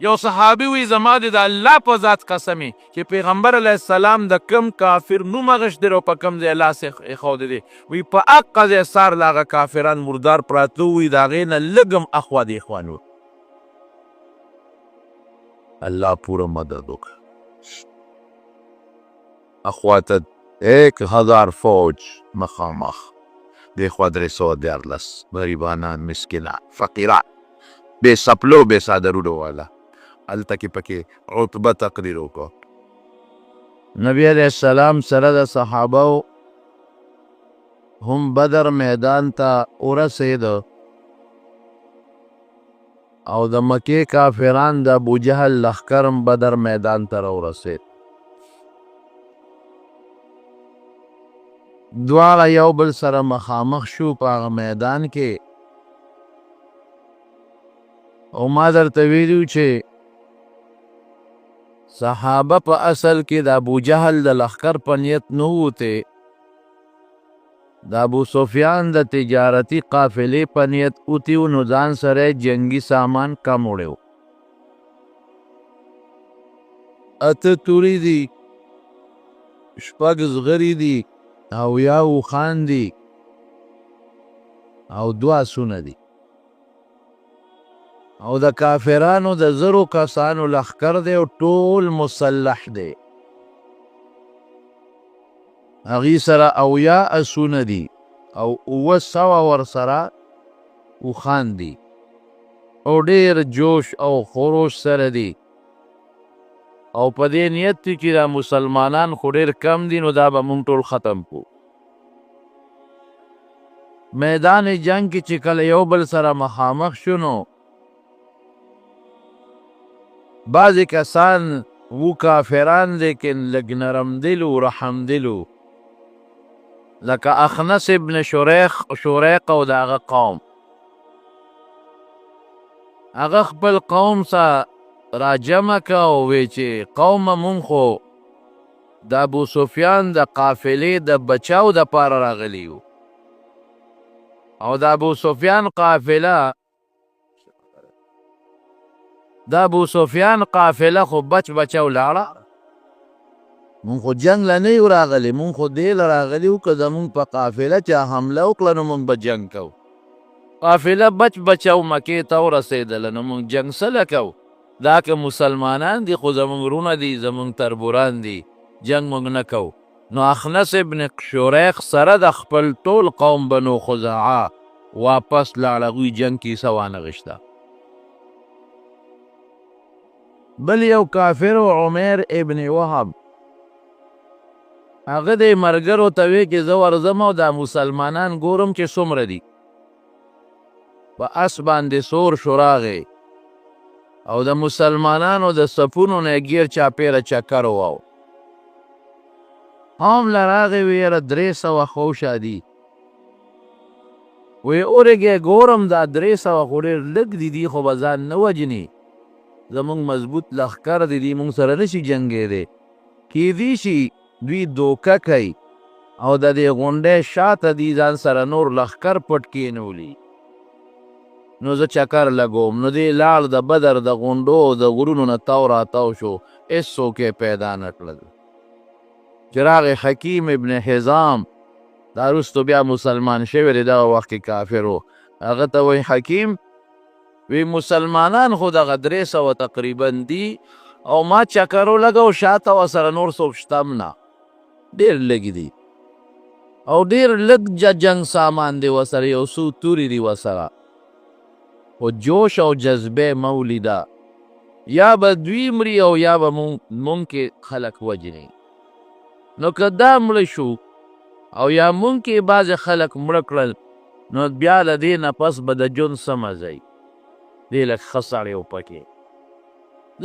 یو صحابي وی زما د الله په ذات قسمي چې پیغمبر علیه السلام د کم کافر نوم اغشتر او په کم ځای لاس ایښودی دی، وی په حقه ځای سار له هغه کافران مردار پراته وي، د هغې نه لږ هم اخوا دیخوا نه. الله پوره مدد وکړه. اخوا ته 1000 فوج مخامخ، دیخوا 314 غریبانان، مسکینان، فقیران، بې سپلو بې څادرونو والا. هلته کې پکې عتبه تقریر وکړو. نبی علیه السلام سره د صحابو هم بدر میدان ته ورسېده او د مکې کافران د ابوجهل لښکر هم بدر میدان ته راورسېد. دواړه یو بل سره مخامخ شو په هغه میدان کې. او ما درته ویلي چې صحابه په اصل کې د ابوجهل د لښکر په نیت نه ووتې، د ابو سفیان د تجارتي قافلې په نیت وتي و، نو ځان سره جنګي سامان کم وړی و. 8 توري دي، 6 زغري دي، او 10 اوښان دي، او 2 آسونه دي، او د کافرانو د 1000 کسانو لښکر دی او ټول مسلح دی. هغې سره 80 آسونه دي او 700 ورسره اوښان دي، او ډېر جوش او خروش سره دي. او په دې نیت دی چې دا مسلمانان خو ډېر کم دي، نو دا به مونږ ټول ختم کړو. میدان جنگ کې چې کله یو بل سره مخامخ شو، نو بعضې کسان و کافران لیکن لږ نرم دل و رحم دل و، لکه اخنس ابن شریق او د هغه قوم. هغه خپل قوم سره راجمع که او وی چې قومه مونږ خو د ابو سفیان د قافلې د بچاو دپاره راغلي یو، او د ابو سفیان قافله خو بچاو لاړه. مونږ خو جنگ له نه یو راغلي، مونږ خو دې له راغلي یو که زمونږ په قافله چا حمله وکړه نو مونږ به جنگ کوو. قافله بچاو مکې ته ورسېدله، نو مونږ جنگ سله کوو. دا که مسلمانان دي خو زمونږ رونه دي، زمونږ تربوران دي، جنگ مونږ نه کوو. نو اخنس ابن شریق سره د خپل ټول قوم بنو خزاعه واپس لاړ، هغوی جنگ کیسه وانغښته. بل یو کافر و عمیر ابن وهب، هغه د ملګرو ته وی چې زه ورځم او دا مسلمانان ګورم چې څومره دي. په اس باندې سور شو راغی او د مسلمانانو د صفونو نه ګیر چاپېره چکر وواو. هم له راغی وی یاره 300 خوشه دي. وی اورګې ګورم دا 300 خو ډېر لږ دي، خو به ځان نه وجني، زمونږ مضبوط لښکر دي، مونږ سره نشي جنګېدی. کیدی شي دوی دوکه کوي او د دې غونډۍ شاته دي ځان سره نور لښکر پټ کېنولي. نو زه چکر لګوم. نو دې لاړ د بدر د غونډو د غرونو نه تاو راتاو شو، هېڅوک یې پیدا نه کړل. چې راغی حکیم ابن حزام، دا وروستو بیا مسلمان شوی دی، دغه وخت کې کافر و. هغه ته وایي حکیم وی مسلمانان خو دغه 300 تقریبا دي، او ما چکر ولګو شاته ورسره نور څوک شته هم نه، ډېر لږ دي او ډېر لږ جنګ سامان دی ورسره، یو څو تورې دي ورسره، خو جوش او جذبې مه ولیده. یا به دوی مري او یا به مونږ کې خلک وجني. نو که دا مړه شو او یا مونږ کې بعضې خلک مړه کړل، نو بیا له دې نه پس به د ژوند څه مزه وي؟ دې لږ ښه سړی و پکې.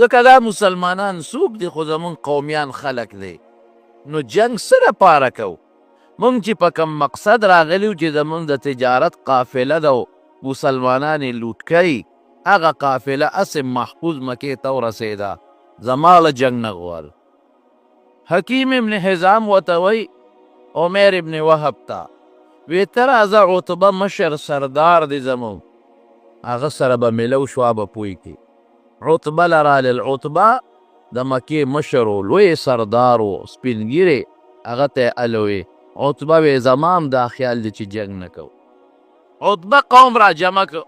ځکه دا مسلمانان څوک دي؟ خو زمونږ قومیان خلک دی. نو جنګ څه دپاره کوو؟ مونږ چې په کوم مقصد راغلي یو چې زمونږ د تجارت قافله ده او مسلمانان یې لوټ کوي، هغه قافله هسې محفوظ مکې ته ورسېده، زما له جنګ نه غواړ. حکیم ابن حزام ورته وایي عمیر ابن وهب ته، وی ته راځه عتبه مشر سردار دی زمونږ، هغه سره به میلو شو به پوی کړي. عتبه له رالل، عتبه د مکې مشر و، لوی سردار و، سپین ږیرې، هغه ته یې الوی. عتبه وی زما هم دا خیال دی چې جنګ نه کوو. عتبه قوم را جمع کړ،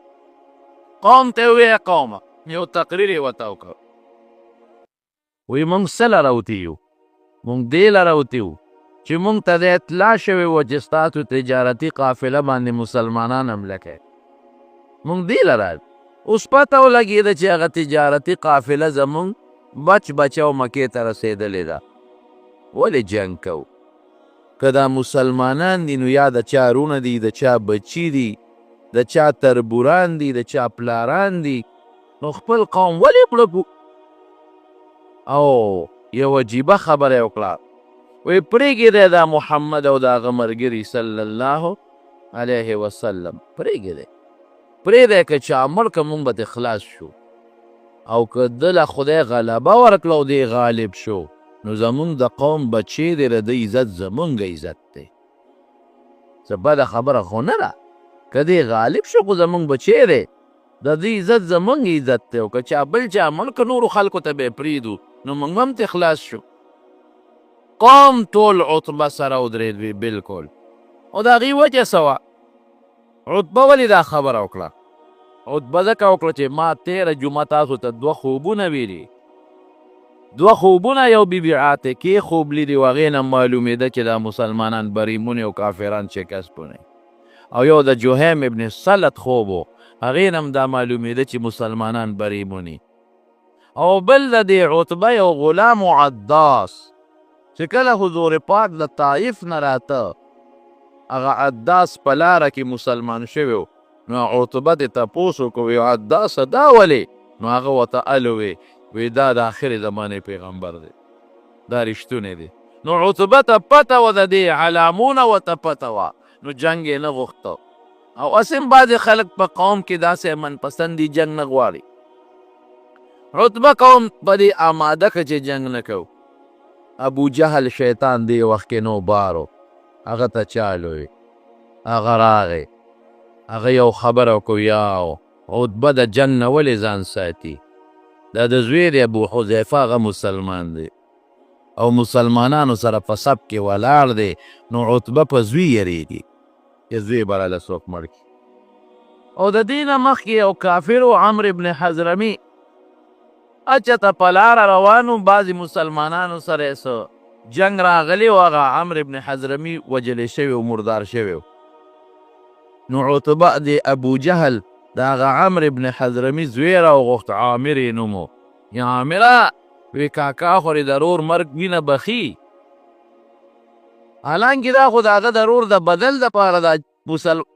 قوم ته یې وویل قومه یو تقریر یې ورته وکړ، وی مونږ څه له راوتي یو؟ مونږ دې له راوتي یو چې مونږ ته د اطلاع شوې وه چې ستاسو تجارتي قافله باندې مسلمانان حمله کوي، مونږ دې له راغلو. اوس پته ولګېده چې هغه تجارتي قافله زمونږ بچ بچو مکې ته رسېدلې ده. ولې جنګ کوو؟ که دا مسلمانان دي نو یا د چا رونه دي، د چا بچي دي، د چا تربوران دي، د چا پلاران دي، نو خپل قوم ولې مړه کړو؟ او یو عجیبه خبره یې وکړه، وی پرېږدی دا محمد او د هغه ملګري صلی الله علیه وسلم، پرېږدی که چا مړ که مونږ به ترې خلاص شو، او که ده له خدای غلبه ورکړه او دی غالب شو، نو زمونږ د قوم بچی دی، د ده عزت زمونږ عزت دی. څه بده خبره خو نه ده، که دی غالب شو خو زمونږ بچی دی، د ده عزت زمونږ عزت دی، او که چا بل چا مړ که نورو خلکو ته به یې پرېږدو، نو مونږ هم ترې خلاص شو. قوم ټول عتبه سره ودرېد، وی بلکل. او د هغې وجه څه وه؟ عتبه ولې دا خبره وکړه؟ عتبه ځکه وکړه چې ما تېره جمعه تاسو ته 2 خوبونه ویلي، 2 خوبونه، یو بیبي عاتکې خوب لیدي و هغې نه معلومېده چې دا مسلمانان بریمون او کافران شکست بونی، او یو د جوهیم ابن سلط خوب و، هغې نه هم دا معلومېده چې مسلمانان بریمونی، او بل د دې عتبه یو غلام و عداس چې کله حضور پاک د طایف نه راته، هغه عداس په لاره کې مسلمان شوی و، نو عتبه دې تپوس وکړو، وی عداسه دا ولې؟ نو هغه ورته الوی، وی دا د آخرې زمانې پیغمبر دی، دا رښتونی دی. نو عتبه ته پته وه، د دې علامونه ورته پته وه، نو جنګ یې نه غوښته. او هسې هم بعضې خلک په قوم کې داسې امن پسند دي، جنګ نه غواړي. عتبه قوم په دې آماده که چې جنګ نه کوو. ابو جهل شیطان دی وخت کې نو بارو، هغه ته چالوی، هغه راغی، هغه یو خبره وکړو، یاو عتبه د جنګ نه ولې ځان ساتي؟ دا د زوی دی ابو حذیفه، هغه مسلمان دی او مسلمانانو سره په صف کې ولاړ دی، نو عتبه په زوی یریږي چې زوی به راله څوک مړ کړي. او د دې نه مخکې یو کافر و عمرو بن حضرمي، اچته په لاره روان و، بعضې مسلمانانو سره یې څه جنګ راغلی و، هغه عمرو بن حضرمي وجلی شوی و، مردار شوی و. نو عتبه د ابو جهل د هغه عمرو بن حضرمي زوی راوغوښت، عامر یې نوم و. یا عامره، وی کاکا خو د رور مرګ وینه بخي، حالانکې دا خو د هغه د رور د بدل دپاره دا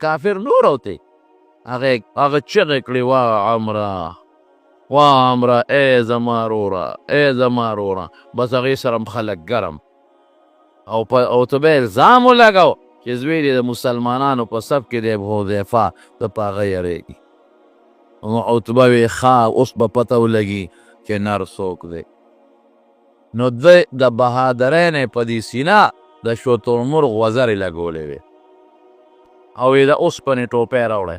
کافر نور وتی. هغه چغې کړې، وا عمره، وا عمره، ای زما روره، ای زما روره. بس هغې سره هم خلک ګرم، او په عتبه الزام ولګو چې زوی د مسلمانانو په صف کې د ابو حذیفه د په هغه یریږي. نو عتبه وی ښه، اوس به پته ولګي چې نر څوک دی. نو ده د بهادرۍ نه په دې سینه د شترمرغ وزرې لګولې وې، او یې د اوسپنې ټوپۍ راوړی،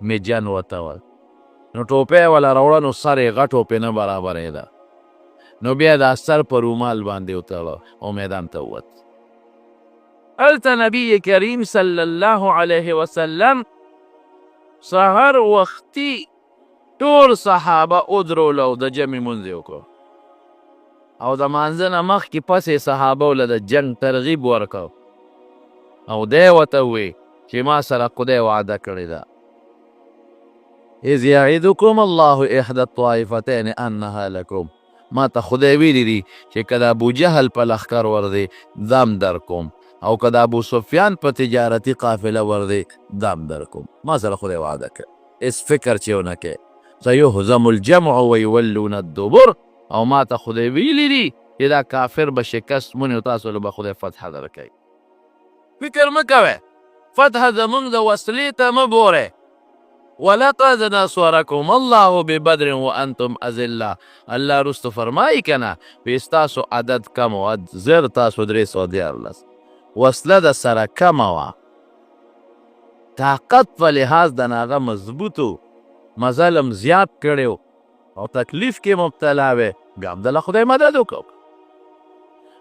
میجن ورته ویل. نو ټوپۍ وله راوړه، نو سر یې غټ و پې نه برابرېده، نو بیا د سر په رومال باندې وتړه او میدان ته ووت. هلته نبی کریم صلی الله علیه وسلم سهار وختي ټول صحابه ودرول او د جمع مونځ یې وکړو. او د مانځه نه مخکې پسې صحابو له د جنګ ترغیب ورکو او دی ورته ووی چې ما سره خدای وعده کړې ده اذ یعدکم الله احدى الطائفتین انها لکم ما ته خدای ویلی دي چې که د ابوجهل په لښکر ورځې دم در کوم او که د ابو سفیان په تجارتي قافله ورځې دم در کوم ما سره خدای وعده کړ هېڅ فکر چې ونه کوې سیهزم الجمع ویولون الدبر او ما ته خدای ویلی دي چې دا کافر به شکست مونې او تاسو له به خدای فتحه درکوي فکر مه کوئ فتحه زمونږ د وسلې ته مه ګورئ ولقد نصرکم الله ببدر وانتم اذله الله رستو فرمایي کنه وی ستاسو عدد کم و زر تاسو 314 وسله د سره کمه وه طاقت په لحاظ د هغه مضبوطو مظلم زیات کړی او تکلیف کې مبتلا وی بیا همدله خدای مدد وکړو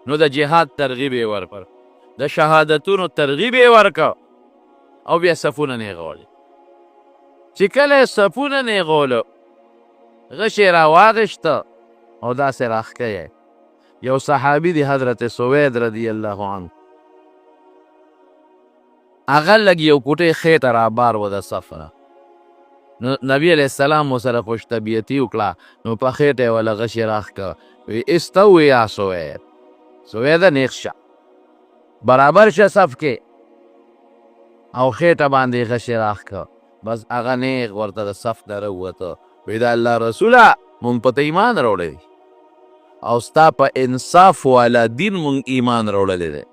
نو د جهاد ترغیب یې ورکړ د شهادتونو ترغیب یې ورکړ او بیا صفونه نیغولي چې کله یې صفونه نیغولو غش یې راواغېشته او داسې راښکی یو صحابي دی حضرت سوید رضی الله عنه هغه لږ یو کوټې خې ته رابار و د صف نه نو نبی علیه السلام ورسره خوش طبیعتي وکړه نو په خېټه یې وله غشې راښکه وی استوي یا سوید سویده نیغ شه برابر شه صف کې او خېټه باندې غشې راښکه بس هغه نیغ ورته د صف نه راووته وی د الله رسوله مونږ په ته ایمان راوړی دی او ستا په انصاف والا دین مونږ ایمان راوړلی دی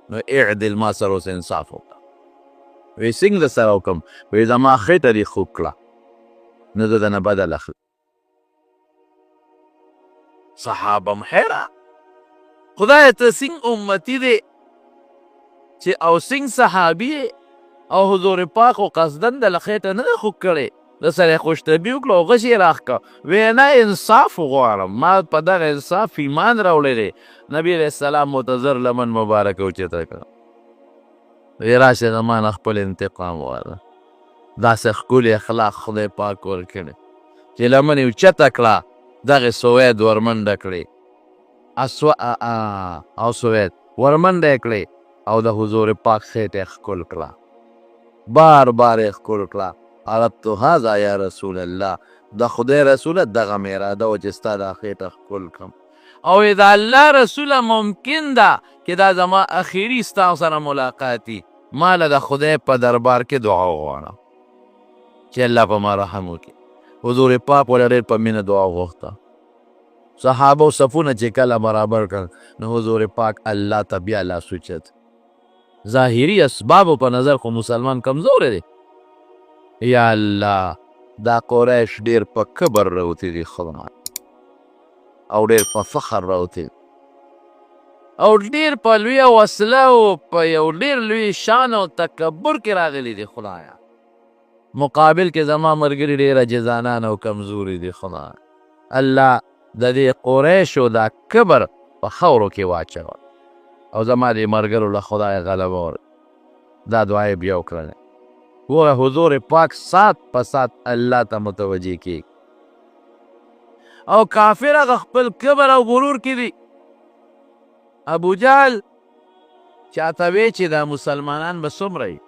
نو اعدل ما سره اوس انصاف وکړه وی څنګه د سره وکړم وی زما خېټه دې خوږ کړه نو زه دنه بدل اخلم صحابه هم حیران خدای ته څنګه امتي دی چې او څنګه صحابي او حضور پاک او قصدن د لخېټه نه ده خوږ کړې د سره خوشطبي وکړه او غش یې راښکه وی نه انصاف غواړم ما په دغه انصاف ایمان راوړی دی نبي علیه السلام ورته زر لمن مبارکه اوچته کړه وی راشه زما نه خپل انتقام واله داسې ښکلي اخلاق خدای پاک ورکړي چې لمن یې اوچته کړه دغې سوید ورمنډه کړې او سوید ورمنډه یې کړې او د حضور پاک خېټه یې ښکل کړه بار بار یې ښکل کړه عربت هذا یا رسول الله د خدای رسوله دغه مې اراده وه چې ستا دا خېټه ښکل کړم او د الله رسوله ممکن ده چې دا زما اخیري ستا سره ملاقاتي ما له د خدای په دربار کې دعا وغواړم چې الله په ما رحم وکړي حضور پاک ولې ډېر په مینه دعا وغوښته صحابو صفونه چې کله برابر کړ نو حضور پاک الله ته بیا لاس اوچت ظاهري اسبابو په نظر خو مسلمان کمزوری دی یا الله دا قریش ډېر په کبر راوتي دي خدای او ډېر په فخر راوتي او ډېر په لویه وسله او په یو ډېر لوی شان او تکبر کې راغلي دي خدایه مقابل کې زما ملګري ډېر عجزانان او کمزوري دي خدای الله د دې قریشو دا کبر په خاورو کې واچول او زما دې ملګرو له خدای غلبه ورکړي دا دعا یې بیا وکړله وګوره حضور پاک سات په سات الله ته متوجه کېږي او کافر هغه خپل کبر او غرور کې دي ابو جهل چاته وی چې دا مسلمانان به څومره وي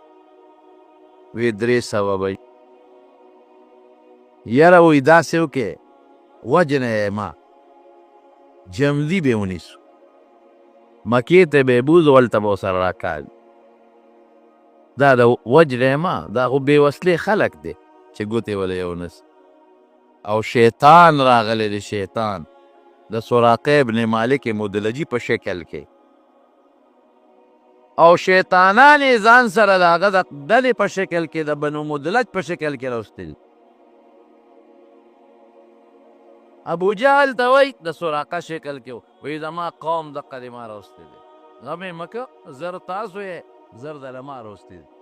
وی 300 به یاره وی داسې وکړې وجنه یې ما جمدي به ونیسو مکې ته به یې بوځو هلته به ورسره راکاږي دا د وجنه یې ما دا خو بې وسلې خلک دی چې ګوتې وله یې ونیسي او شیطان راغلی دی شیطان د سراقه ابن مالک مدلجي په شکل کې او شیطانان یې ځان سره د هغه د ډلې په شکل کې د بنو مدلج په شکل کې راوستي ابو جهل ته وایي د سراقه شکل کې وایي زما قوم دقه دې ما راوستي دی غم یې مه کوه زر تاسو یې زر دله ما راوستي دی